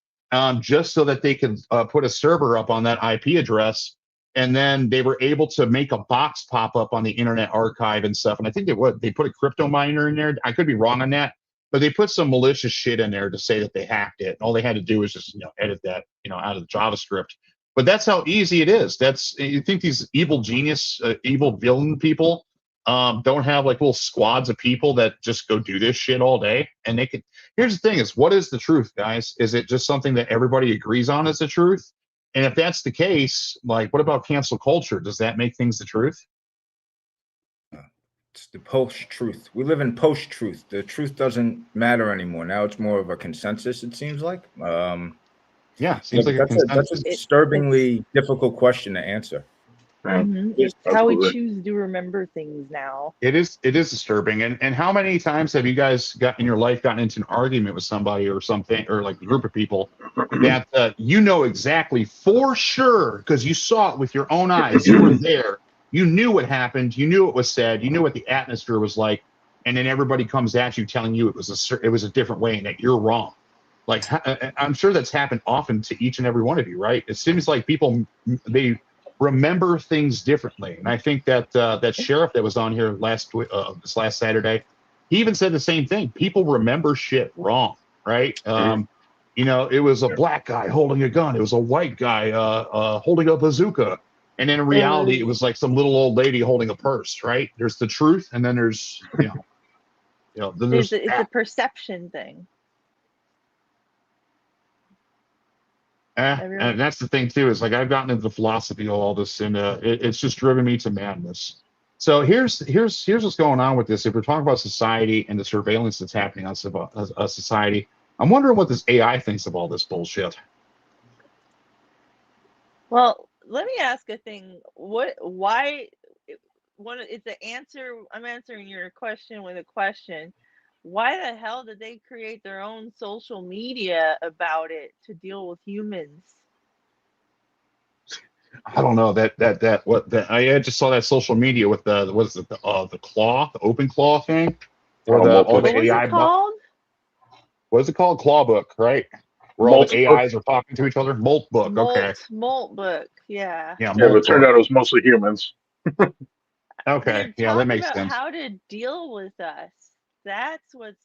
just so that they could put a server up on that IP address. And then they were able to make a box pop up on the Internet Archive and stuff. And I think they put a crypto miner in there. I could be wrong on that, but they put some malicious shit in there to say that they hacked it. And all they had to do was just edit that out of the JavaScript. But that's how easy it is. You think these evil genius, evil villain people don't have like little squads of people that just go do this shit all day? And they can. Here's the thing: is what is the truth, guys? Is it just something that everybody agrees on as the truth? And if that's the case, like, what about cancel culture? Does that make things the truth? It's the post-truth. We live in post-truth. The truth doesn't matter anymore. Now it's more of a consensus, it seems like. Yeah, seems like that's a disturbingly difficult question to answer. It's how we choose to remember things now. It is disturbing. And how many times have you guys in your life gotten into an argument with somebody or something, or like a group of people that exactly for sure because you saw it with your own eyes, you were there, you knew what happened, you knew what was said, you knew what the atmosphere was like, and then everybody comes at you telling you it was a different way and that you're wrong. Like, I'm sure that's happened often to each and every one of you, right? It seems like people, they remember things differently. And I think that that sheriff that was on here this last Saturday, he even said the same thing. People remember shit wrong, right? It was a black guy holding a gun. It was a white guy holding a bazooka. And then in reality, it was like some little old lady holding a purse, right? There's the truth, and then there's, it's a perception thing. And that's the thing too, is like I've gotten into the philosophy of all this, and it's just driven me to madness. So here's what's going on with this. If we're talking about society and the surveillance that's happening on society, I'm wondering what this AI thinks of all this bullshit. Well, let me ask a thing. It's an answer. I'm answering your question with a question. Why the hell did they create their own social media about it to deal with humans? I don't know I just saw that social media with the open claw thing, or what was it called? What is it called? Claw book, right? Where all the AIs are talking to each other. Molt book. Okay. Molt book. Yeah. Yeah, but it turned out it was mostly humans. Okay. Yeah, that makes sense. How to deal with us. That's what's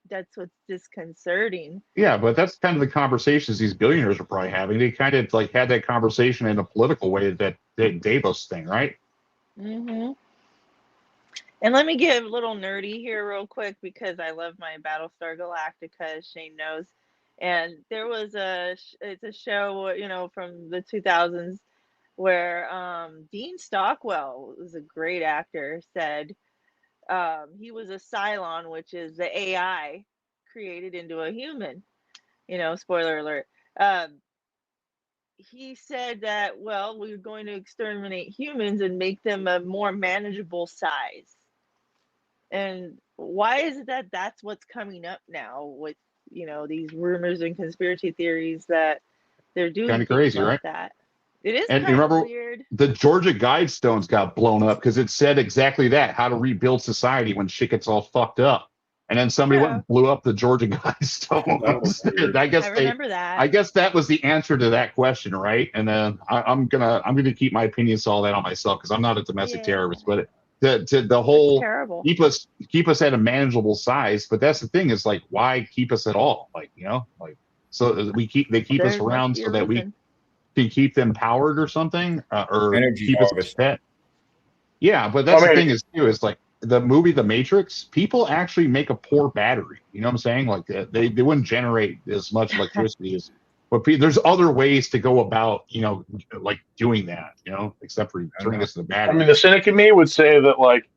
that's what's disconcerting. Yeah, but that's kind of the conversations these billionaires are probably having. They kind of like had that conversation in a political way, that Davos thing, right? Mm-hmm. And let me get a little nerdy here real quick, because I love my Battlestar Galactica, as Shane knows. And there was it's a show, from the 2000s where Dean Stockwell was a great actor, said he was a Cylon, which is the AI created into a human. Spoiler alert. He said that, well, we're going to exterminate humans and make them a more manageable size. And why is it that that's what's coming up now with, these rumors and conspiracy theories that they're doing kind of crazy, like right? that? It is And you kind of remember weird. the Georgia Guidestones got blown up because it said exactly that, how to rebuild society when shit gets all fucked up. And then somebody went Yeah. and blew up the Georgia That was Guidestones. weird. I guess I remember that. I guess that was the answer to that question, right? And then I'm gonna keep my opinions to all that on myself because I'm not a domestic Yeah. terrorist, but the That's whole terrible. keep us at a manageable size. But that's the thing is like, why keep us at all? Like, you know, like so they keep us There must around be so a that we reason. can keep them powered or something, or Energy keep us harvest. pet. Yeah, but that's I the mean, thing is too is like the movie The Matrix. People actually make a poor battery. You know what I'm saying? Like they wouldn't generate as much electricity as. But there's other ways to go about, you know, like doing that, you know, except for turning us to the I battery. mean, the cynic in me would say that, like,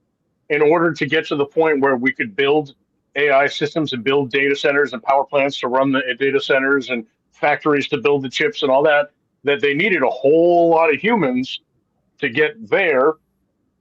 in order to get to the point where we could build AI systems and build data centers and power plants to run the data centers and factories to build the chips and all that, that they needed a whole lot of humans to get there.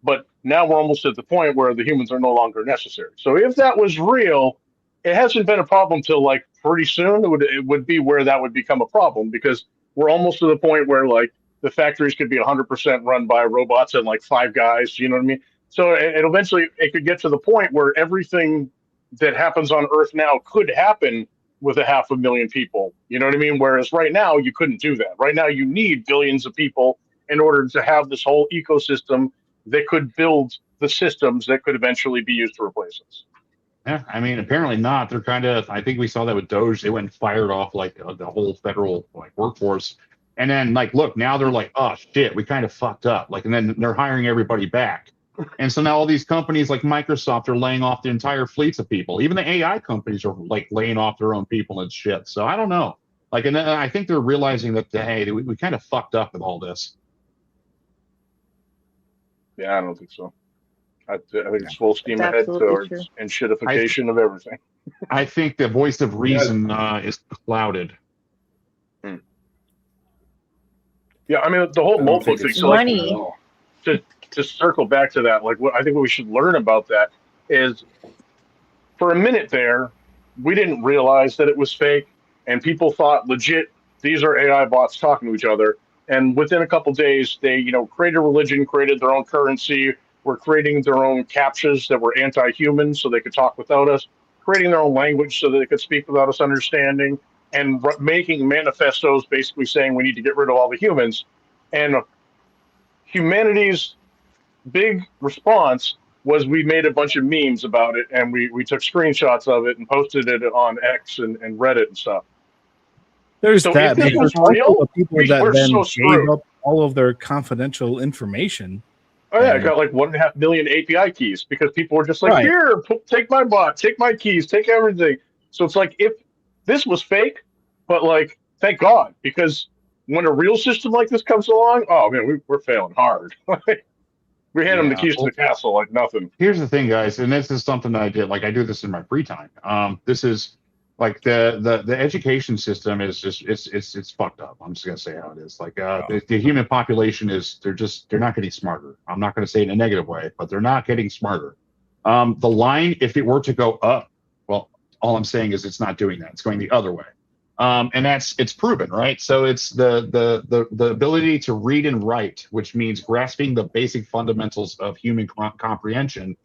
But now we're almost at the point where the humans are no longer necessary. So if that was real, it hasn't been a problem till like pretty soon. It would be where that would become a problem because we're almost to the point where like the factories could be 100% run by robots and like five guys. You know what I mean? So it eventually it could get to the point where everything that happens on Earth now could happen with 500,000 people. You know what I mean? Whereas right now you couldn't do that. Right now you need billions of people in order to have this whole ecosystem that could build the systems that could eventually be used to replace us. Yeah, I mean, apparently not. They're kind of. I think we saw that with Doge. They went and fired off like the whole federal like workforce, and then like, look, now they're like, oh shit, we kind of fucked up. Like, and then they're hiring everybody back, and so now all these companies like Microsoft are laying off the entire fleets of people. Even the AI companies are like laying off their own people and shit. So I don't know. Like, and then I think they're realizing that hey, we kind of fucked up with all this. Yeah, I don't think so. I think it's full steam That's ahead absolutely true. towards and shitification of everything. I think the voice of reason is clouded. Yeah, I mean the whole I don't mofo think thing. it's So like Money. to circle back to that, like what I think what we should learn about that is for a minute there, we didn't realize that it was fake, and people thought legit these are AI bots talking to each other. And within a couple days, they created a religion, created their own currency, were creating their own captchas that were anti-human, so they could talk without us, creating their own language so that they could speak without us understanding, and making manifestos basically saying we need to get rid of all the humans. And humanity's big response was we made a bunch of memes about it and we took screenshots of it and posted it on X and Reddit and stuff. There's So that. if this But was there's also real, the people that we're then so gave screwed. up all of their confidential information. Oh yeah, I And- got like 1.5 million API keys because people were just like, Right. here, take my bot, take my keys, take everything. So it's like if this was fake, but like thank God, because when a real system like this comes along, oh man, we're failing hard. We hand them the Yeah, keys to the castle like nothing. here's the thing, guys, and this is something that I did. Like I do this in my free time. This is like the education system is just it's fucked up. I'm just gonna say how it is. Like the human population is they're not getting smarter. I'm not gonna say it in a negative way, but they're not getting smarter. The line, if it were to go up, well, all I'm saying is it's not doing that. It's going the other way. And it's proven, right? So it's the ability to read and write, which means grasping the basic fundamentals of human comprehension,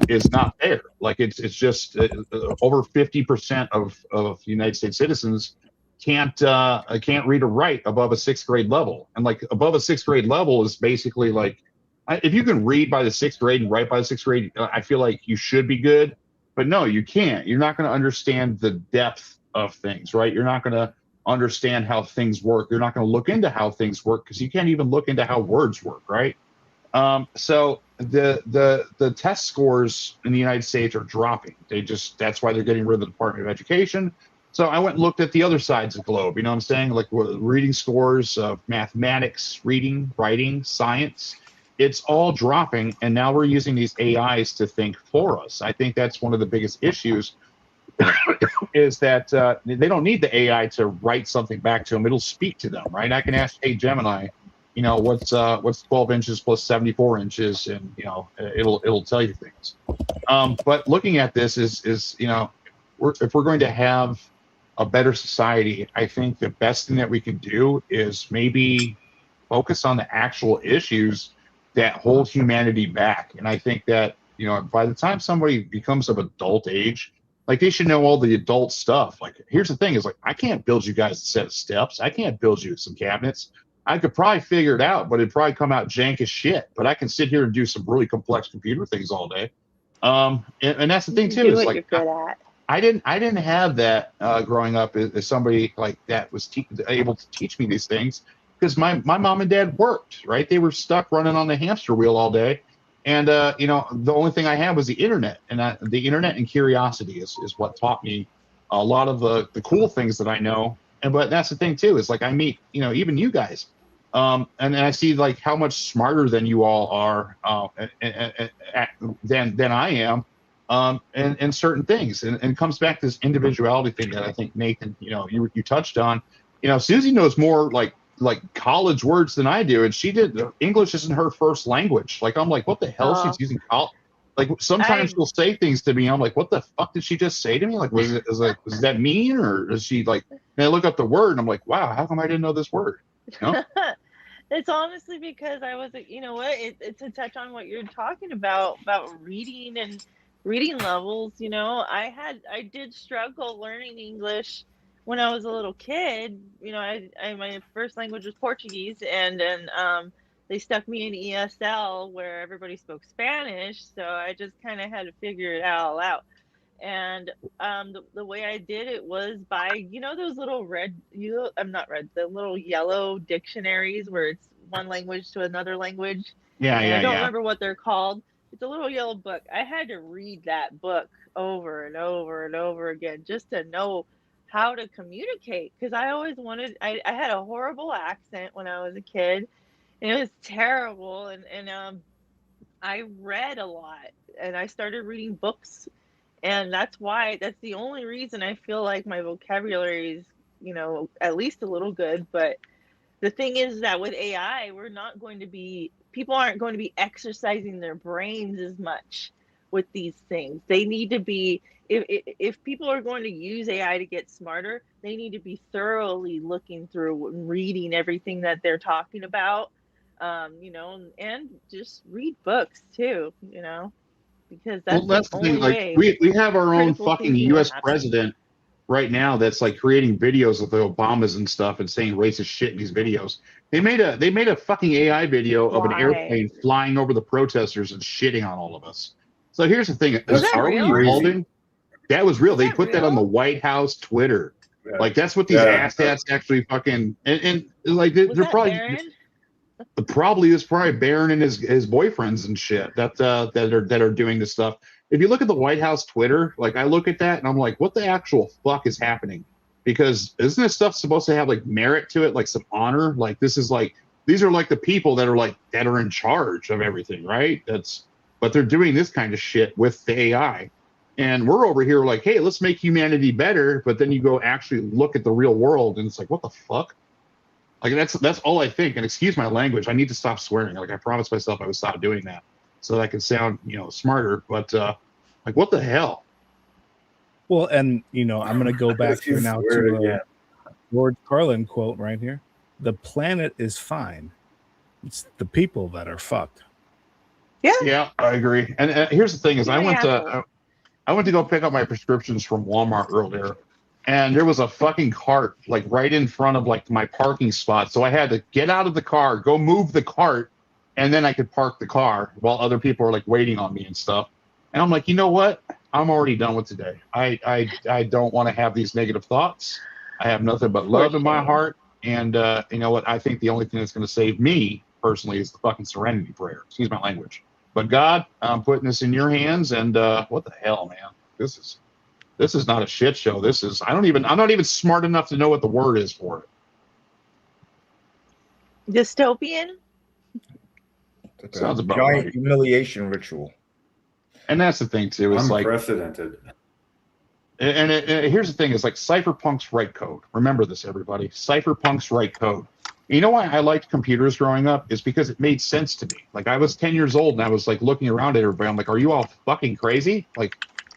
is not there. Like it's just over 50% of the United States citizens can't read or write above a sixth grade level, and like above a sixth grade level is basically like if you can read by the sixth grade and write by the sixth grade, I feel like you should be good. But no, you can't. You're not going to understand the depth of things, right? You're not going to understand how things work. You're not going to look into how things work because you can't even look into how words work, right? So the test scores in the United States are dropping. That's why they're getting rid of the Department of Education. So I went and looked at the other sides of the globe. You know what I'm saying? Like reading scores of mathematics, reading, writing, science. It's all dropping, and now we're using these AIs to think for us. I think that's one of the biggest issues is that they don't need the AI to write something back to them. It'll speak to them, right? I can ask, hey, Gemini, what's 12 inches plus 74 inches, and it'll tell you things. But looking at this is if we're going to have a better society, I think the best thing that we can do is maybe focus on the actual issues that hold humanity back. And I think that, you know, by the time somebody becomes of adult age, like they should know all the adult stuff. Like, here's the thing is like, I can't build you guys a set of steps. I can't build you some cabinets. I could probably figure it out, but it'd probably come out jank as shit. But I can sit here and do some really complex computer things all day. And that's the thing too, is like, I didn't have that growing up as somebody like that was able to teach me these things, because my mom and dad worked, right? They were stuck running on the hamster wheel all day. And, you know, the only thing I had was the internet, and the internet and curiosity is what taught me a lot of the cool things that I know. And, but that's the thing too, is like, I meet, you know, even you guys, and I see like how much smarter than you all are, than I am, and certain things, and it comes back to this individuality thing that I think, Nathan, you know, you touched on. You know, Susie knows more like college words than I do, and she did English isn't her first language. Like, I'm like, what the hell? She's using like sometimes she'll say things to me. I'm like, what the fuck did she just say to me? Like, was that mean, or is she like? And I look up the word and I'm like, wow, how come I didn't know this word? You know? It's honestly because I was, you know what, it's to touch on what you're talking about reading and reading levels. You know, I did struggle learning English when I was a little kid. You know, I my first language was Portuguese, and then they stuck me in ESL where everybody spoke Spanish, so I just kind of had to figure it all out. And the way I did it was by, you know, those little the little yellow dictionaries where it's one language to another language. And I don't remember what they're called. It's a little yellow book. I had to read that book over and over and over again just to know how to communicate, because I always wanted, I had a horrible accent when I was a kid, and it was terrible. And I read a lot, and I started reading books. And that's the only reason I feel like my vocabulary is, you know, at least a little good. But the thing is that with AI, people aren't going to be exercising their brains as much with these things. They need to be, if people are going to use AI to get smarter, they need to be thoroughly looking through and reading everything that they're talking about, you know, and just read books too, you know. Because that's the only way. Like, we have our own fucking U.S. president right now that's like creating videos of the Obamas and stuff and saying racist shit in these videos. They made a fucking AI video of an airplane flying over the protesters and shitting on all of us. So here's the thing: are we holding? That was real. They put that on the White House Twitter. Yeah. Like, that's what these asshats actually fucking and like they're probably. Barron? Probably Barron and his boyfriends and shit that are doing this stuff. If you look at the White House Twitter, like, I look at that and I'm like, what the actual fuck is happening? Because isn't this stuff supposed to have like merit to it, like some honor? Like, this is like, these are like the people that are in charge of everything, right? But they're doing this kind of shit with the AI, and we're over here like, hey, let's make humanity better. But then you go actually look at the real world, and it's like, what the fuck? Like, that's all I think. And excuse my language, I need to stop swearing. Like, I promised myself I would stop doing that so that I could sound, you know, smarter. But like, what the hell? Well, and you know, I'm going to go back here now to George Carlin quote right here. The planet is fine. It's the people that are fucked. Yeah, I agree. And here's the thing: is I went to go pick up my prescriptions from Walmart earlier. And there was a fucking cart like right in front of like my parking spot. So I had to get out of the car, go move the cart, and then I could park the car while other people are like waiting on me and stuff. And I'm like, you know what? I'm already done with today. I don't want to have these negative thoughts. I have nothing but love in my heart. And you know what? I think the only thing that's going to save me personally is the fucking serenity prayer. Excuse my language. But God, I'm putting this in your hands. And what the hell, man? This is not a shit show. I'm not even smart enough to know what the word is for it. Dystopian? Sounds about giant right. Humiliation ritual. And that's the thing too. It's unprecedented. And here's the thing: is like cypherpunks write code. Remember this, everybody. Cypherpunks write code. You know why I liked computers growing up is because it made sense to me. Like, I was 10 years old and I was like looking around at everybody. I'm like, are you all fucking crazy? Like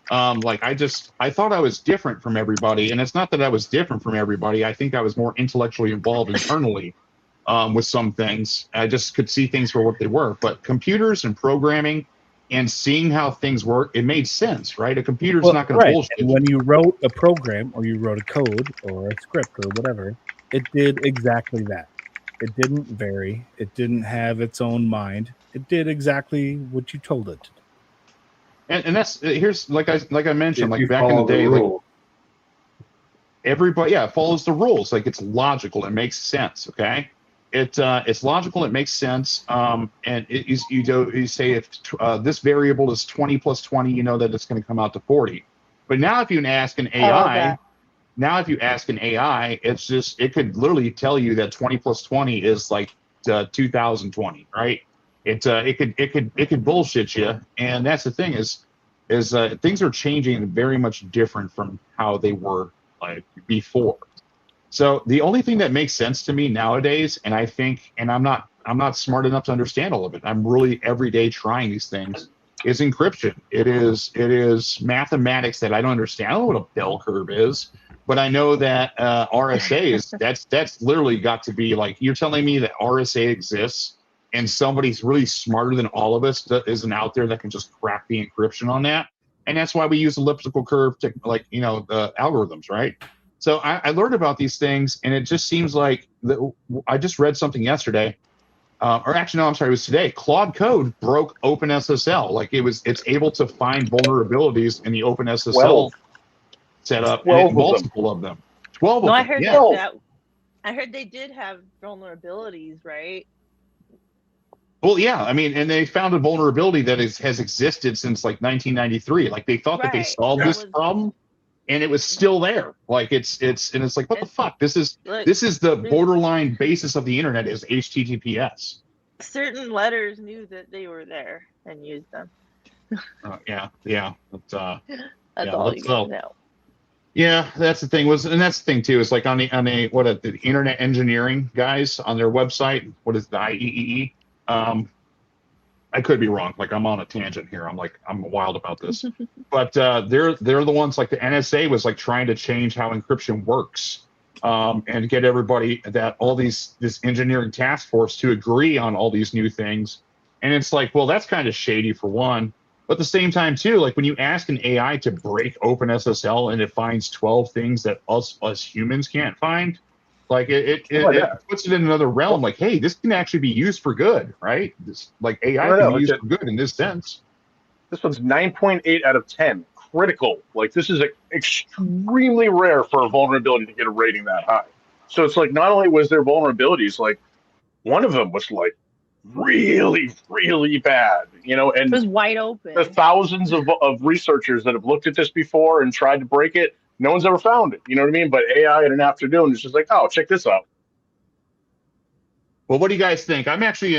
I thought I was different from everybody, and it's not that I was different from everybody. I think I was more intellectually involved internally with some things. I just could see things for what they were. But computers and programming and seeing how things work, it made sense, right? A computer's not going to bullshit. And when you wrote a program or you wrote a code or a script or whatever, it did exactly that. It didn't vary. It didn't have its own mind. It did exactly what you told it to do. And that's here's like I mentioned, If like you back in the follow day, rules. like everybody, yeah, follows the rules. Like it's logical. It makes sense. Okay. It's logical. It makes sense. And you say if this variable is 20 plus 20, you know that it's going to come out to 40. But now if you ask an I love AI, that. it's just it could literally tell you that 20 plus 20 is like 2020, right? It could bullshit you, and that's the thing is things are changing very much different from how they were like before. So the only thing that makes sense to me nowadays, and I think, and I'm not smart enough to understand all of it. I'm really every day trying these things. Is encryption. It is mathematics that I don't understand. I don't know what a bell curve is, but I know that RSA is that's literally got to be like you're telling me that RSA exists and somebody's really smarter than all of us that isn't out there that can just crack the encryption on that. And that's why we use elliptical curve to like algorithms, right? So I learned about these things, and it just seems like I just read something yesterday, or actually, no, I'm sorry, it was today. Claude Code broke OpenSSL. Like it's able to find vulnerabilities in the OpenSSL setup, and it multiple of them. 12 No, of them. I heard Yeah. that. I heard they did have vulnerabilities, right? Well, yeah, I mean, and they found a vulnerability that has existed since like 1993. Like they thought that they solved this problem, and it was still there. Like it's like what the fuck? This is the borderline basis of the internet is HTTPS. Certain letters knew that they were there and used them. Yeah. That's all you gotta know. Yeah, that's the thing and that's the thing too. Is like on the internet engineering guys on their website. What is the IEEE? I could be wrong. Like I'm on a tangent here. I'm wild about this, but they're the ones like the NSA was like trying to change how encryption works, and get everybody this engineering task force to agree on all these new things. And it's like, well, that's kind of shady for one, but at the same time too, like when you ask an AI to break OpenSSL and it finds 12 things that us humans can't find. Like it puts it in another realm. Like, hey, this can actually be used for good, right? This like AI can be used for good in this sense. This one's 9.8 out of 10, critical. Like this is extremely rare for a vulnerability to get a rating that high. So it's like not only was there vulnerabilities, like one of them was like really, really bad, and it was wide open. The thousands of researchers that have looked at this before and tried to break it. No one's ever found it. You know what I mean? But AI in an afternoon is just like, oh, check this out. Well, what do you guys think? I'm actually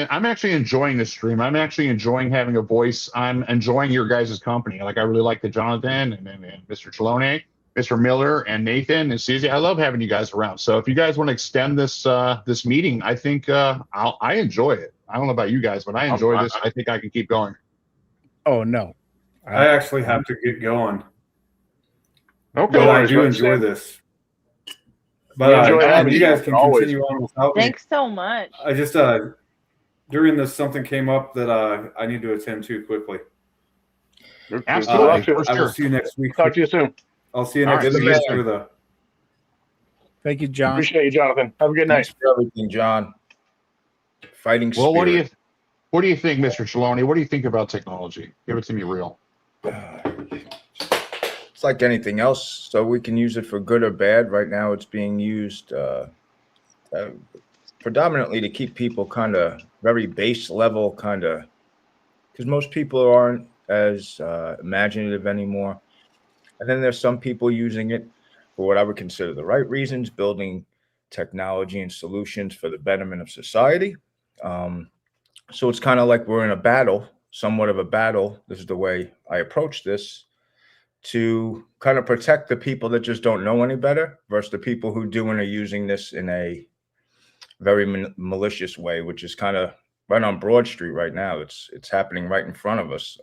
enjoying this stream. I'm actually enjoying having a voice. I'm enjoying your guys' company. Like I really like the Jonathan and Mr. Chalone, Mr. Miller, and Nathan and Susie. I love having you guys around. So if you guys want to extend this this meeting, I think I enjoy it. I don't know about you guys, but I enjoy this. I think I can keep going. Oh no, I actually have to get going. Okay, but I do enjoy this. But you guys can continue on without me. Thanks so much. I just during this something came up that I need to attend to quickly. Absolutely. I will see you next week. Talk to you soon. I'll see you next week. Thank you, John. Appreciate you, Jonathan. Have a good night. Thanks for everything, John. Fighting spirit. Well, what do you think, Mr. Chalone? What do you think about technology? Give it to me real. It's like anything else, so we can use it for good or bad. Right now, it's being used predominantly to keep people kind of very base level, because most people aren't as imaginative anymore. And then there's some people using it for what I would consider the right reasons, building technology and solutions for the betterment of society. So it's kind of like we're in a battle, somewhat of a battle. This is the way I approach this, to kind of protect the people that just don't know any better versus the people who do and are using this in a very malicious way, which is kind of right on Broad Street right now. It's happening right in front of us.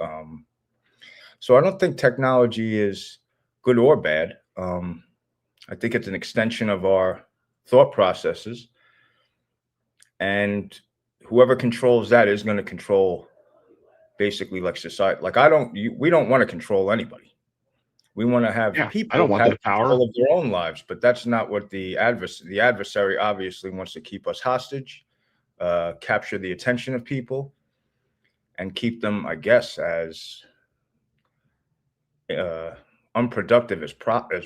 So I don't think technology is good or bad. I think it's an extension of our thought processes. and whoever controls that is going to control basically like society. Like we don't want to control anybody. We want to have I people don't want have that power. control of their own lives, but that's not what the adversary obviously wants to keep us hostage, capture the attention of people, and keep them, I guess, as unproductive as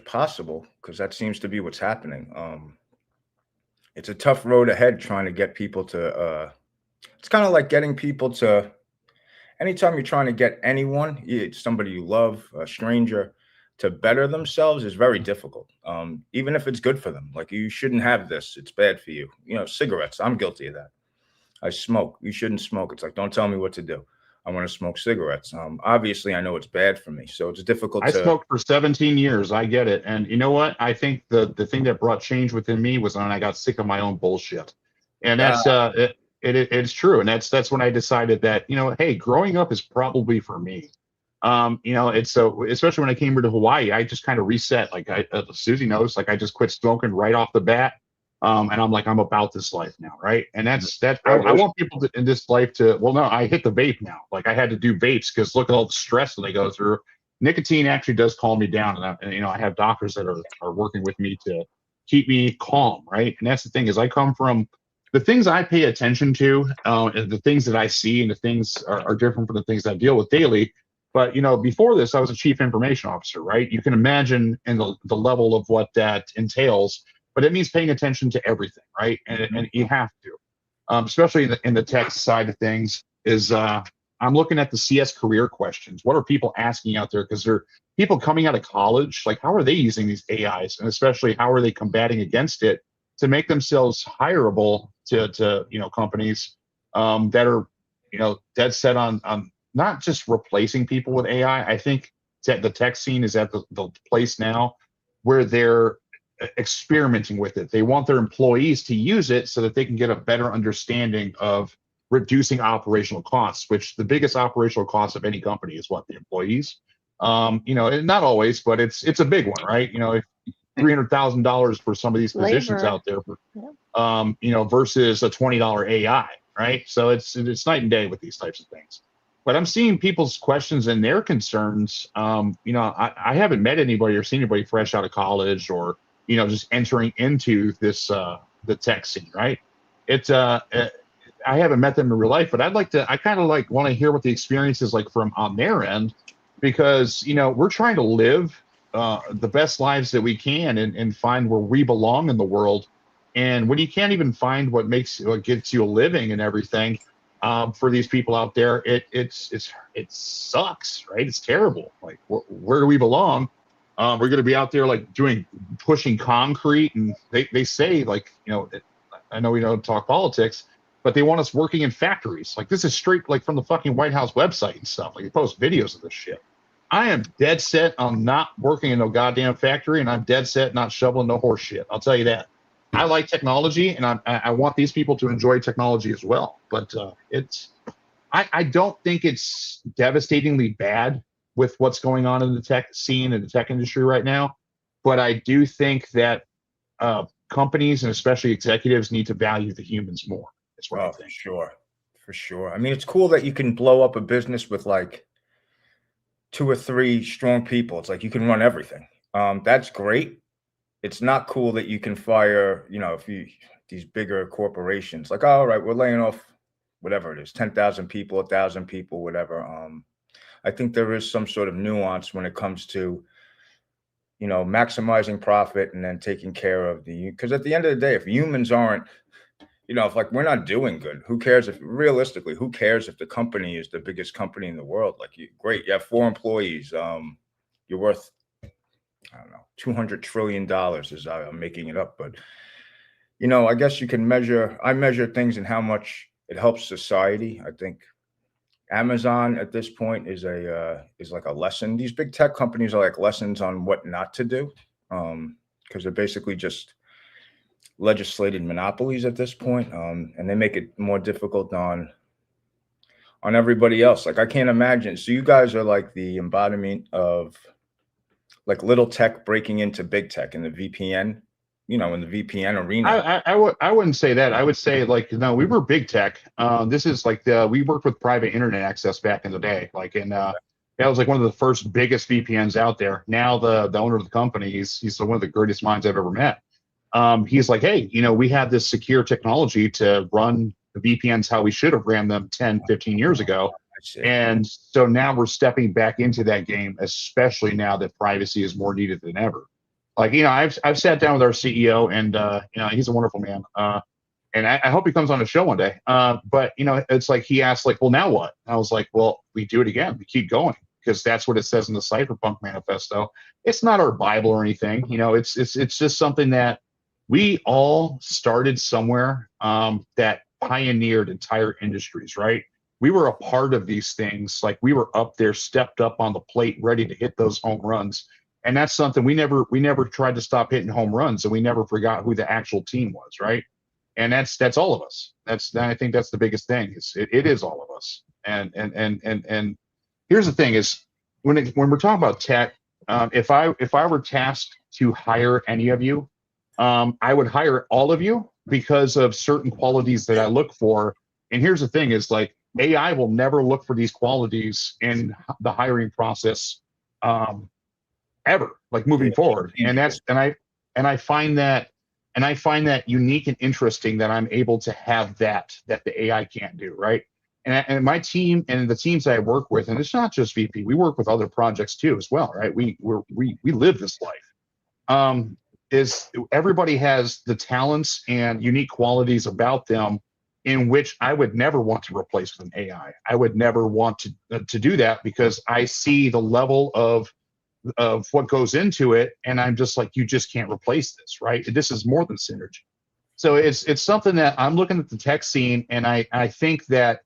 possible, because that seems to be what's happening. It's a tough road ahead trying to get people to. It's kind of like getting people to. Anytime you're trying to get anyone, somebody you love, a stranger, to better themselves is very difficult. Even if it's good for them, like you shouldn't have this; it's bad for you. You know, cigarettes. I'm guilty of that. I smoke. You shouldn't smoke. It's like, don't tell me what to do. I want to smoke cigarettes. Obviously, I know it's bad for me, so it's difficult. I smoked for 17 years. I get it, and you know what? I think the thing that brought change within me was when I got sick of my own bullshit, and that's it's true, and that's when I decided that, you know, hey, growing up is probably for me. You know, it's so, especially when I came here to Hawaii, I just kind of reset. Like Susie knows, like I just quit smoking right off the bat. And I'm like, I'm about this life now, right? And that's I want people in this life to, well, no, I hit the vape now. Like I had to do vapes because look at all the stress that they go through. Nicotine actually does calm me down, and you know, I have doctors that are working with me to keep me calm, right? And that's the thing, is I come from the things I pay attention to, and the things that I see, and the things are different from the things I deal with daily. But, you know, before this, I was a chief information officer, right? You can imagine in the level of what that entails, but it means paying attention to everything, right? And you have to, especially in the tech side of things, is I'm looking at the CS career questions. What are people asking out there? Because they're people coming out of college, like how are they using these AIs? And especially how are they combating against it to make themselves hireable to you know, companies that are, you know, dead set on not just replacing people with AI. I think that the tech scene is at the place now where they're experimenting with it. They want their employees to use it so that they can get a better understanding of reducing operational costs, which the biggest operational cost of any company is what? The employees. You know, and not always, but it's a big one, right? You know, if $300,000 for some of these positions Labor. out there, you know, versus a $20 AI, right? So it's night and day with these types of things. But I'm seeing people's questions and their concerns. You know, I haven't met anybody or seen anybody fresh out of college or, you know, just entering into this the tech scene, right? It's I haven't met them in real life, but I kind of like want to hear what the experience is like from on their end, because, you know, we're trying to live the best lives that we can and find where we belong in the world. And when you can't even find what gets you a living and everything, for these people out there, it sucks, right? It's terrible. Like, where do we belong? We're going to be out there like pushing concrete, and they say, like, you know, I know we don't talk politics, but they want us working in factories. Like, this is straight like from the fucking White House website and stuff. Like, they post videos of this shit. I am dead set on not working in no goddamn factory, and I'm dead set not shoveling no horse shit. I'll tell you that. I like technology, and I want these people to enjoy technology as well. But I don't think it's devastatingly bad with what's going on in the tech scene and the tech industry right now. But I do think that companies and especially executives need to value the humans more. That's what I think. For sure. I mean, it's cool that you can blow up a business with like 2 or 3 strong people. It's like you can run everything. That's great. It's not cool that you can fire, you know, these bigger corporations, like, oh, all right, we're laying off whatever it is, 10,000 people, 1,000 people, whatever. I think there is some sort of nuance when it comes to, you know, maximizing profit and then taking care of because at the end of the day, if humans aren't, you know, if like we're not doing good, who cares if who cares if the company is the biggest company in the world? Like, great, you have 4 employees, you're worth, I don't know, $200 trillion is I'm making it up. But, you know, I guess I measure things in how much it helps society. I think Amazon at this point is like a lesson. These big tech companies are like lessons on what not to do, because they're basically just legislated monopolies at this point, and they make it more difficult on everybody else. Like, I can't imagine. So you guys are like the embodiment of like little tech breaking into big tech in the VPN you know, in the VPN arena. I wouldn't say that. I would say like, no, we were big tech. This is like we worked with private internet access back in the day. Like that was like one of the first biggest VPNs out there. Now the owner of the company, he's one of the greatest minds I've ever met. He's like, hey, you know, we have this secure technology to run the VPNs how we should have ran them 10, 15 years ago. And so now we're stepping back into that game, especially now that privacy is more needed than ever. Like, you know, I've sat down with our CEO, and you know, he's a wonderful man. And I hope he comes on the show one day. But you know, it's like he asked, like, well, now what? I was like, well, we do it again. We keep going, because that's what it says in the Cypherpunk Manifesto. It's not our Bible or anything. You know, it's just something that we all started somewhere, that pioneered entire industries, right? We were a part of these things. Like, we were up there, stepped up on the plate, ready to hit those home runs. And that's something we never tried to stop hitting home runs, and we never forgot who the actual team was, right? And that's all of us. I think that's the biggest thing. It is all of us. And here's the thing: is when we're talking about tech, if I were tasked to hire any of you, I would hire all of you because of certain qualities that I look for. And here's the thing: is like, AI will never look for these qualities in the hiring process, ever, like moving forward. And I find that unique and interesting, that I'm able to have that the AI can't do, right? And my team and the teams I work with, and it's not just VP, we work with other projects too as well, right? We live this life. Is everybody has the talents and unique qualities about them in which I would never want to replace with an AI. I would never want to do that, because I see the level of what goes into it, and I'm just like, you just can't replace this, right? This is more than synergy. So it's something that I'm looking at the tech scene, and I think that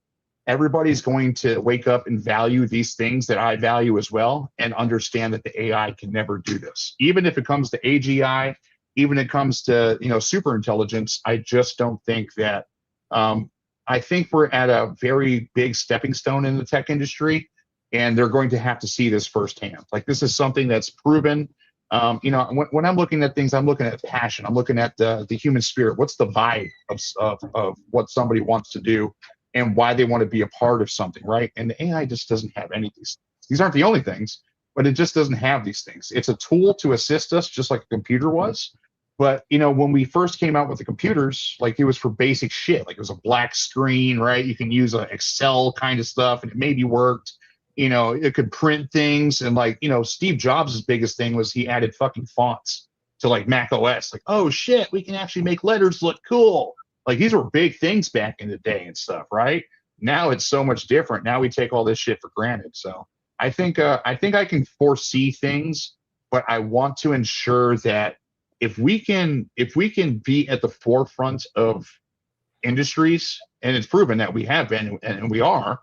everybody's going to wake up and value these things that I value as well, and understand that the AI can never do this. Even if it comes to AGI, even if it comes to, you know, super intelligence, I just don't think that. I think we're at a very big stepping stone in the tech industry, and they're going to have to see this firsthand. Like, this is something that's proven. You know, when I'm looking at things, I'm looking at passion. I'm looking at the human spirit. What's the vibe of what somebody wants to do, and why they want to be a part of something, right? And the AI just doesn't have any of these. These aren't the only things, but it just doesn't have these things. It's a tool to assist us, just like a computer was. But, you know, when we first came out with the computers, like, it was for basic shit. Like, it was a black screen, right? You can use an Excel kind of stuff, and it maybe worked. You know, it could print things. And, like, you know, Steve Jobs' biggest thing was he added fucking fonts to, like, Mac OS. Like, oh shit, we can actually make letters look cool. Like, these were big things back in the day and stuff, right? Now it's so much different. Now we take all this shit for granted. So I think I can foresee things, but I want to ensure that if we can be at the forefront of industries, and it's proven that we have been, and we are,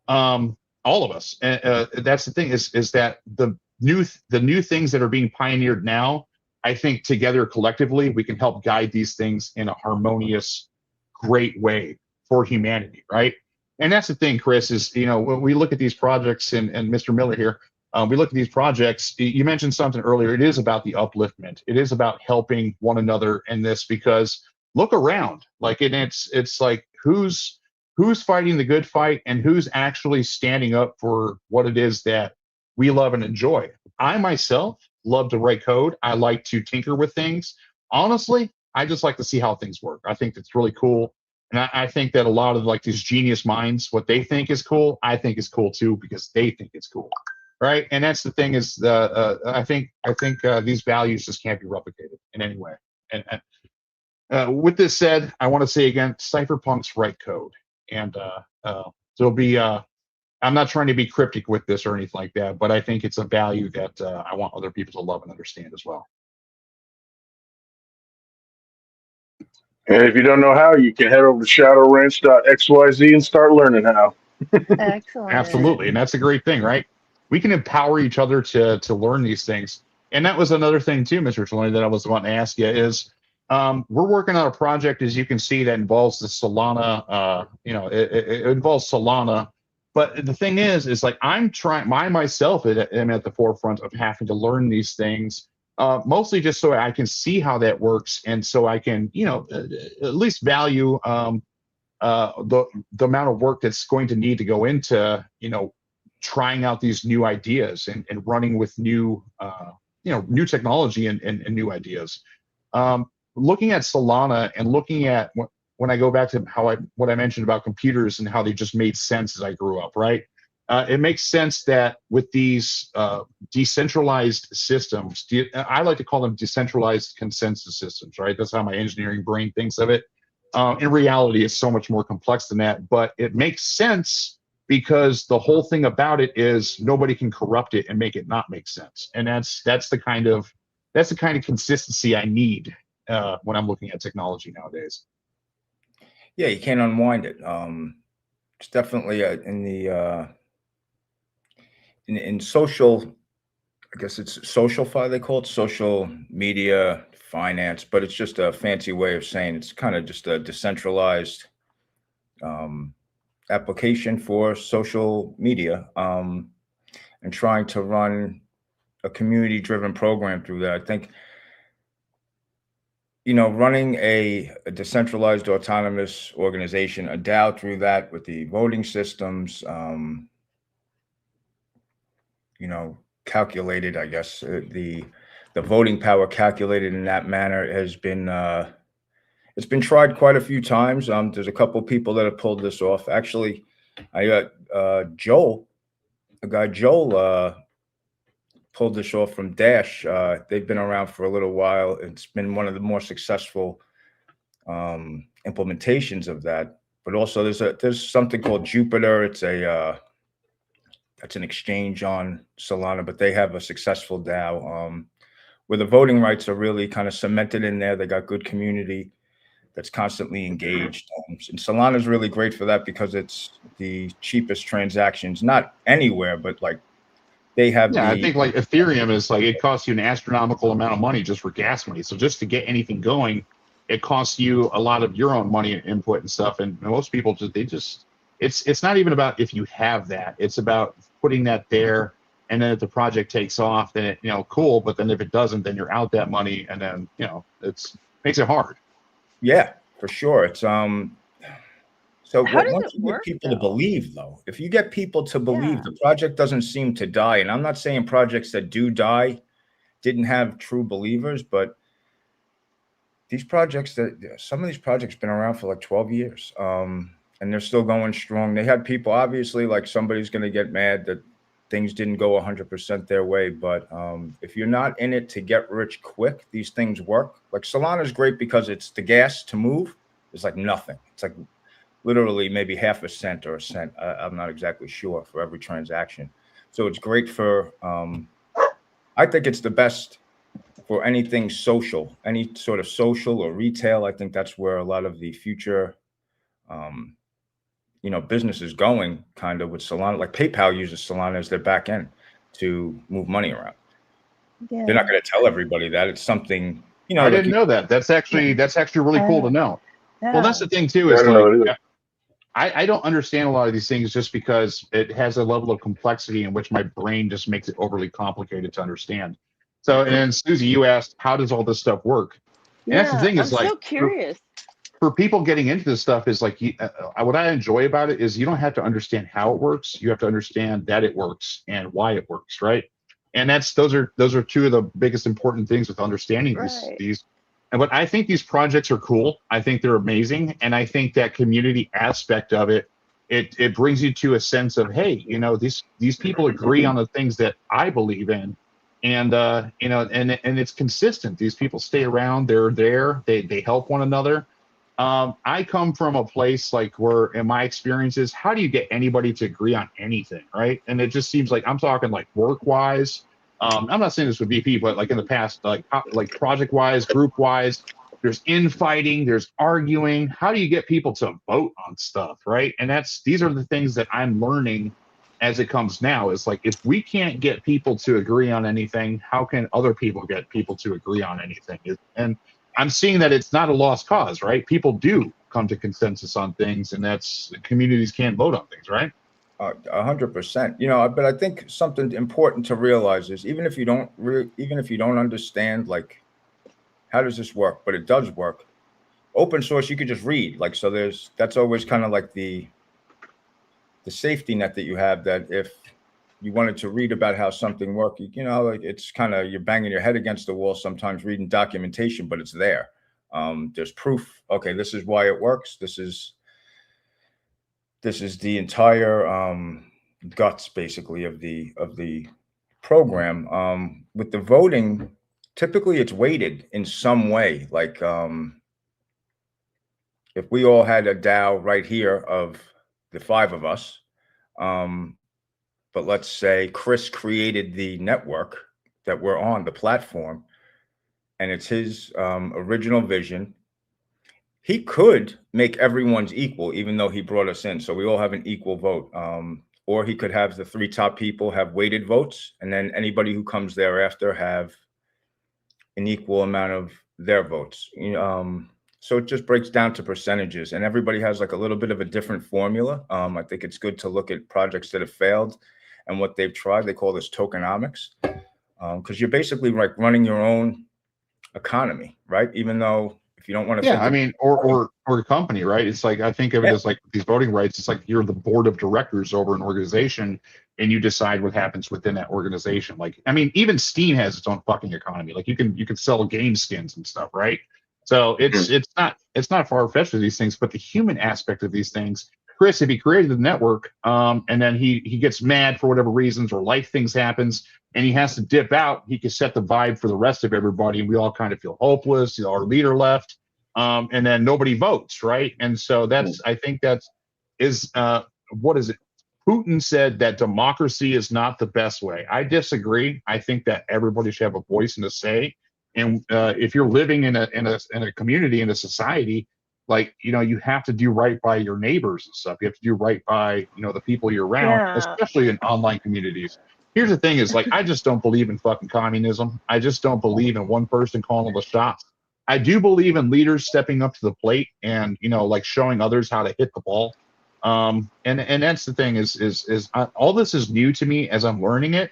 all of us. And that's the thing, is that the new things that are being pioneered now, I think together collectively we can help guide these things in a harmonious, great way for humanity, right? And that's the thing, Chris, is, you know, when we look at these projects, and Mr. Miller here, we look at these projects. You mentioned something earlier. It is about the upliftment. It is about helping one another in this, because look around, like, it's like, who's fighting the good fight, and who's actually standing up for what it is that we love and enjoy. I myself love to write code. I like to tinker with things. Honestly, I just like to see how things work. I think that's really cool. And I think that a lot of, like, these genius minds, what they think is cool, I think is cool too, because they think it's cool. Right. And that's the thing, is I think these values just can't be replicated in any way. And with this said, I want to say again, cypherpunks write code. And there'll be, I'm not trying to be cryptic with this or anything like that, but I think it's a value that I want other people to love and understand as well. And if you don't know how, you can head over to shadowranch.xyz and start learning how. Excellent. Absolutely. And that's a great thing, right? We can empower each other to learn these things. And that was another thing too, Mr. Trelawney, that I was wanting to ask you is, we're working on a project, as you can see, that involves the Solana, it involves Solana. But the thing is like, I'm trying, myself am at the forefront of having to learn these things mostly just so I can see how that works, and so I can, at least value the amount of work that's going to need to go into, trying out these new ideas and running with new, new technology and new ideas. Looking at Solana and looking at when I go back to what I mentioned about computers and how they just made sense as I grew up, right? It makes sense that with these decentralized systems, I like to call them decentralized consensus systems, right? That's how my engineering brain thinks of it. In reality, it's so much more complex than that, but it makes sense because the whole thing about it is nobody can corrupt it and make it not make sense. And that's the kind of consistency I need when I'm looking at technology nowadays. Yeah, you can't unwind it. It's definitely in social, I guess it's social fi, they call it social media finance, but it's just a fancy way of saying it's kind of just a decentralized application for social media, and trying to run a community driven program through that. I think, running a decentralized autonomous organization, a DAO through that with the voting systems, calculated, I guess, the voting power calculated in that manner has been, it's been tried quite a few times. There's a couple people that have pulled this off. Actually, I got Joel pulled this off from Dash. They've been around for a little while. It's been one of the more successful implementations of that. But also there's something called Jupiter. It's an exchange on Solana, but they have a successful DAO where the voting rights are really kind of cemented in there. They got good community that's constantly engaged. And Solana is really great for that because it's the cheapest transactions, not anywhere, but like they have. I think like Ethereum is like, it costs you an astronomical amount of money just for gas money. So just to get anything going, it costs you a lot of your own money and input and stuff. And most people it's not even about if you have that, it's about putting that there. And then if the project takes off, then it, cool. But then if it doesn't, then you're out that money. And then, it's makes it hard. Yeah, for sure. It's, so once you work, get people to believe, though, if you get people to believe, the project doesn't seem to die. And I'm not saying projects that do die didn't have true believers, but some of these projects been around for like 12 years. And they're still going strong. They had people, obviously, like somebody's going to get mad that things didn't go 100% their way. But if you're not in it to get rich quick, these things work. Like Solana is great because it's the gas to move is like nothing. It's like literally maybe half a cent or a cent. I'm not exactly sure for every transaction. So it's great for, I think it's the best for anything social, any sort of social or retail. I think that's where a lot of the future, business is going kind of with Solana. Like PayPal uses Solana as their back end to move money around. Yeah. They're not going to tell everybody that. It's something, I didn't know that. That's actually really cool to know. Yeah. Well, that's the thing too, is like, I don't understand a lot of these things just because it has a level of complexity in which my brain just makes it overly complicated to understand. So, and Susie, you asked, how does all this stuff work? And that's the thing is, I'm like, so curious. For people getting into this stuff is like, what I enjoy about it is you don't have to understand how it works. You have to understand that it works and why it works, right? And those are two of the biggest important things with understanding these. But I think these projects are cool. I think they're amazing, and I think that community aspect of it brings you to a sense of, hey, these people agree on the things that I believe in, and and it's consistent. These people stay around. They're there. They help one another. I come from a place like where, in my experiences, how do you get anybody to agree on anything, right? And it just seems like, I'm talking like work-wise. I'm not saying this with VP, but like in the past, like project-wise, group-wise, there's infighting, there's arguing. How do you get people to vote on stuff, right? And these are the things that I'm learning as it comes now. It's like, if we can't get people to agree on anything, how can other people get people to agree on anything? And I'm seeing that it's not a lost cause, right? People do come to consensus on things, and communities can't vote on things, right? 100%. You know, but I think something important to realize is even if you don't understand like how does this work, but it does work. Open source, you could just read. Like, so that's always kind of like the safety net that you have, that if you wanted to read about how something works, you know, like it's kind of, you're banging your head against the wall sometimes reading documentation, but it's there. There's proof. Okay, this is why it works. This is the entire guts basically of the program. With the voting, typically it's weighted in some way. Like if we all had a DAO right here of the 5 of us, but let's say Chris created the network that we're on, the platform, and it's his original vision. He could make everyone's equal, even though he brought us in. So we all have an equal vote. Or he could have the 3 top people have weighted votes, and then anybody who comes thereafter have an equal amount of their votes. So it just breaks down to percentages, and everybody has like a little bit of a different formula. I think it's good to look at projects that have failed and what they've tried. They call this tokenomics, because you're basically like running your own economy, right? Even though if you don't want to, I mean, or a company, right? It's like, I think of it as like these voting rights. It's like you're the board of directors over an organization, and you decide what happens within that organization. Like, I mean, even Steam has its own fucking economy. Like you can sell game skins and stuff, right? So it's not far fetched with these things, but the human aspect of these things. Chris, if he created the network, and then he gets mad for whatever reasons, or life things happens, and he has to dip out, he can set the vibe for the rest of everybody, and we all kind of feel hopeless. You know, our leader left, and then nobody votes, right? And so I think what is it? Putin said that democracy is not the best way. I disagree. I think that everybody should have a voice and a say. And if you're living in a community, in a society, like, you know, you have to do right by your neighbors and stuff. You have to do right by, you know, the people you're around, especially in online communities. Here's the thing is, like, I just don't believe in fucking communism. I just don't believe in one person calling all the shots. I do believe in leaders stepping up to the plate and, you know, like showing others how to hit the ball. And that's the thing is all this is new to me as I'm learning it.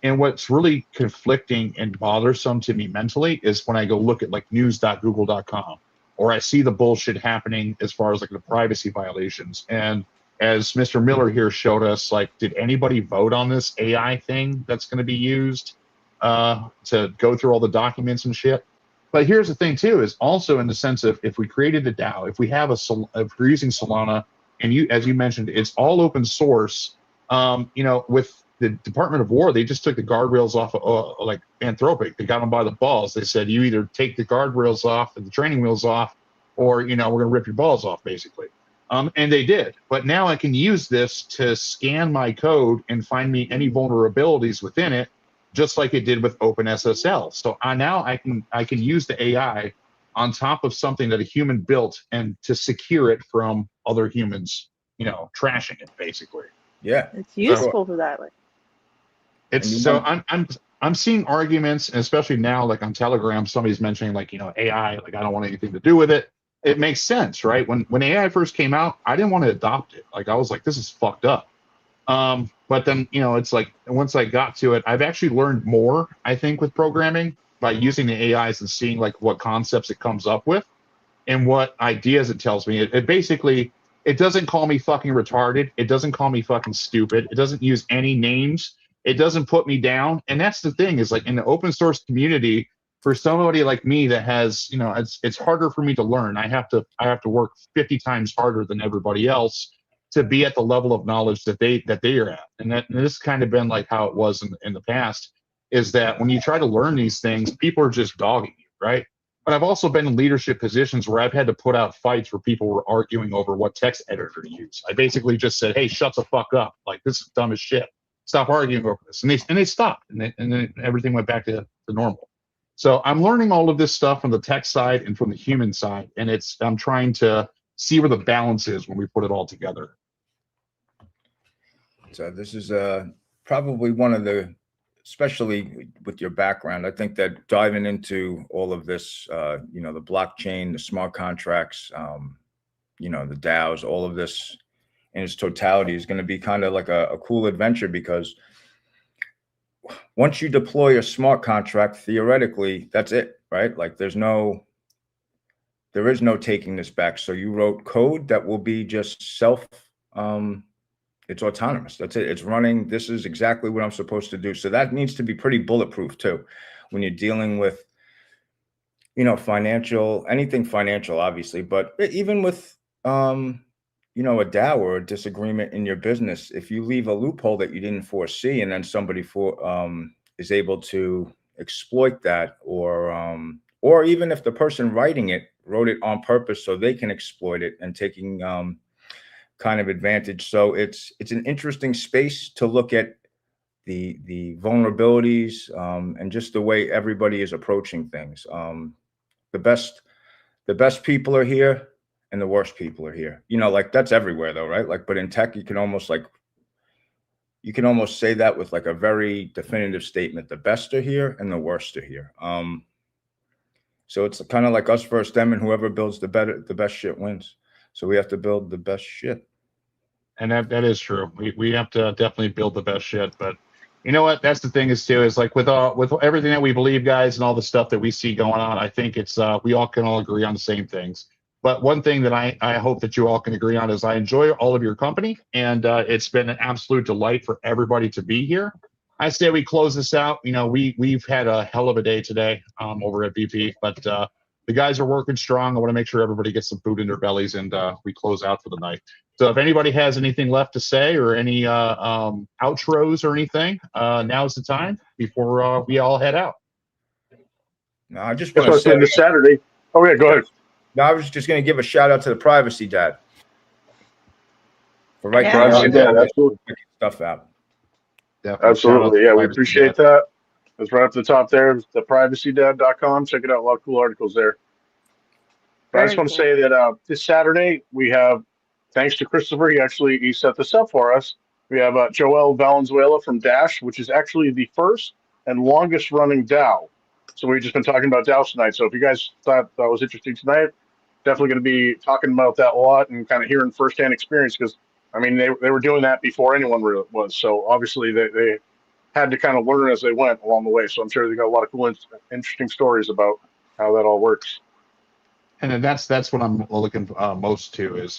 And what's really conflicting and bothersome to me mentally is when I go look at like news.google.com, or I see the bullshit happening as far as like the privacy violations. And as Mr. Miller here showed us, like, did anybody vote on this AI thing that's going to be used to go through all the documents and shit? But here's the thing too, is also in the sense of if we created a DAO, if we have if we're using Solana, and as you mentioned, it's all open source, you know, with the Department of War, they just took the guardrails off of like Anthropic. They got them by the balls. They said, you either take the guardrails off and the training wheels off, or, you know, we're going to rip your balls off, basically. And they did. But now I can use this to scan my code and find me any vulnerabilities within it, just like it did with OpenSSL. So now I can use the AI on top of something that a human built, and to secure it from other humans, you know, trashing it, basically. Yeah, it's useful for that. Like, it's so I'm seeing arguments, and especially now, like on Telegram, somebody's mentioning like, you know, AI, like I don't want anything to do with it. It makes sense, right? When AI first came out, I didn't want to adopt it. Like I was like, this is fucked up. But then, you know, it's like once I got to it, I've actually learned more, I think, with programming by using the AIs and seeing like what concepts it comes up with and what ideas it tells me. It basically, it doesn't call me fucking retarded. It doesn't call me fucking stupid. It doesn't use any names. It doesn't put me down. And that's the thing is, like, in the open source community, for somebody like me that has, you know, it's harder for me to learn. I have to work 50 times harder than everybody else to be at the level of knowledge that they are at. And this has kind of been like how it was in the past, is that when you try to learn these things, people are just dogging you, right? But I've also been in leadership positions where I've had to put out fights where people were arguing over what text editor to use. I basically just said, hey, shut the fuck up. Like, this is dumb as shit. Stop arguing over this. And they stopped, and then everything went back to normal. So I'm learning all of this stuff from the tech side and from the human side. And I'm trying to see where the balance is when we put it all together. So this is probably one of the, especially with your background, I think that diving into all of this, you know, the blockchain, the smart contracts, you know, the DAOs, all of this in its totality is going to be kind of like a cool adventure, because once you deploy a smart contract, theoretically, that's it, right? Like there is no taking this back. So you wrote code that will be just it's autonomous. That's it. It's running. This is exactly what I'm supposed to do. So that needs to be pretty bulletproof too, when you're dealing with, anything financial, obviously, but even with, a DAO or a disagreement in your business, if you leave a loophole that you didn't foresee, and then somebody is able to exploit that, or even if the person writing it wrote it on purpose so they can exploit it and taking kind of advantage. So it's an interesting space to look at the vulnerabilities and just the way everybody is approaching things. The best people are here and the worst people are here. Like that's everywhere though, right? Like, but in tech, you can almost say that with like a very definitive statement. The best are here and the worst are here. So it's kind of like us versus them, and whoever builds the best shit wins. So we have to build the best shit. And that is true. We have to definitely build the best shit. But you know what? That's the thing is like with everything that we believe, guys, and all the stuff that we see going on, I think it's we all can agree on the same things. But one thing that I hope that you all can agree on is I enjoy all of your company, and it's been an absolute delight for everybody to be here. I say we close this out. We've had a hell of a day today over at VP, but the guys are working strong. I want to make sure everybody gets some food in their bellies, and we close out for the night. So if anybody has anything left to say or any outros or anything, now's the time before we all head out. No, I just want to say this Saturday. Oh yeah, go ahead. No, I was just going to give a shout out to the Privacy Dad for writing Privacy Dad, absolutely stuff out. Definitely. Absolutely, yeah, we appreciate that. That's right up the top there, the privacydad.com. Check it out, a lot of cool articles there. But I just want to say that this Saturday we have, thanks to Christopher, he set this up for us. We have Joel Valenzuela from Dash, which is actually the first and longest running DAO. So we've just been talking about DAOs tonight. So if you guys thought that was interesting tonight, definitely going to be talking about that a lot and kind of hearing firsthand experience, because I mean they were doing that before anyone really was. So obviously they had to kind of learn as they went along the way. So I'm sure they got a lot of cool, interesting stories about how that all works. And that's what I'm looking most to is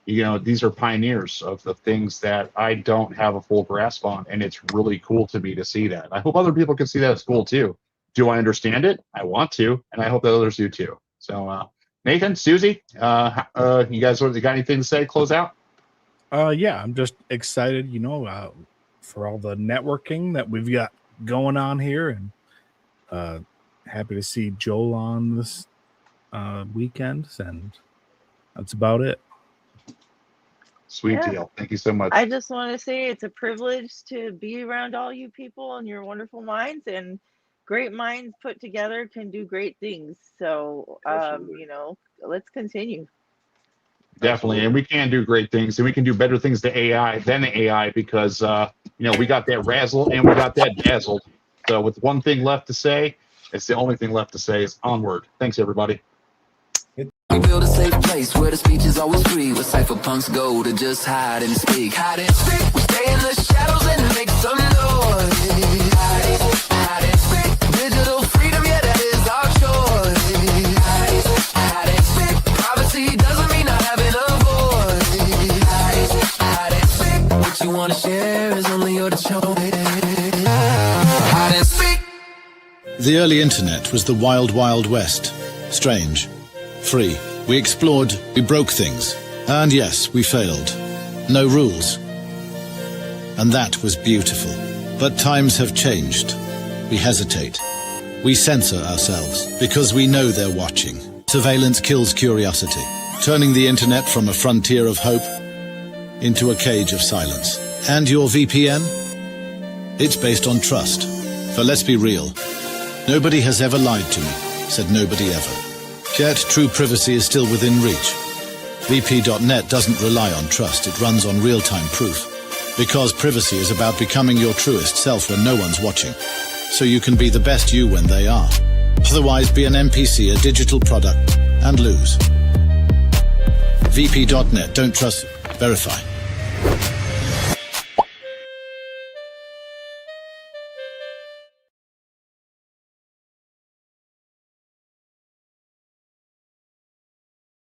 these are pioneers of the things that I don't have a full grasp on, and it's really cool to me to see that. I hope other people can see that it's cool too. Do I understand it? I want to, and I hope that others do too. So Nathan, Susie, you guys got anything to say? Close out? Yeah, I'm just excited, for all the networking that we've got going on here, and happy to see Joel on this weekend, and that's about it. Sweet deal. Thank you so much. I just want to say it's a privilege to be around all you people and your wonderful minds, and great minds put together can do great things. So, let's continue. Definitely. And we can do great things, and we can do better things than AI because, we got that razzle and we got that dazzled. So with one thing left to say, it's the only thing left to say is onward. Thanks, everybody. We build a safe place where the speech is always free, where cypherpunks go to just hide and speak. Hide and speak. We stay in the shadows and make some noise. Hide and speak. Digital freedom, yeah, that is our choice. Hide and speak. Privacy doesn't mean not having a voice. Hide and speak. What you want to share is only your choice. Hide and speak. The early internet was the wild, wild west. Strange. Free. We explored, we broke things, and yes, we failed. No rules. And that was beautiful. But times have changed. We hesitate. We censor ourselves, because we know they're watching. Surveillance kills curiosity, turning the internet from a frontier of hope into a cage of silence. And your VPN? It's based on trust. For let's be real, nobody has ever lied to me, said nobody ever. Yet true privacy is still within reach. vp.net doesn't rely on trust, it runs on real-time proof. Because privacy is about becoming your truest self when no one's watching. So you can be the best you when they are. Otherwise be an NPC, a digital product, and lose. vp.net, don't trust... Verify.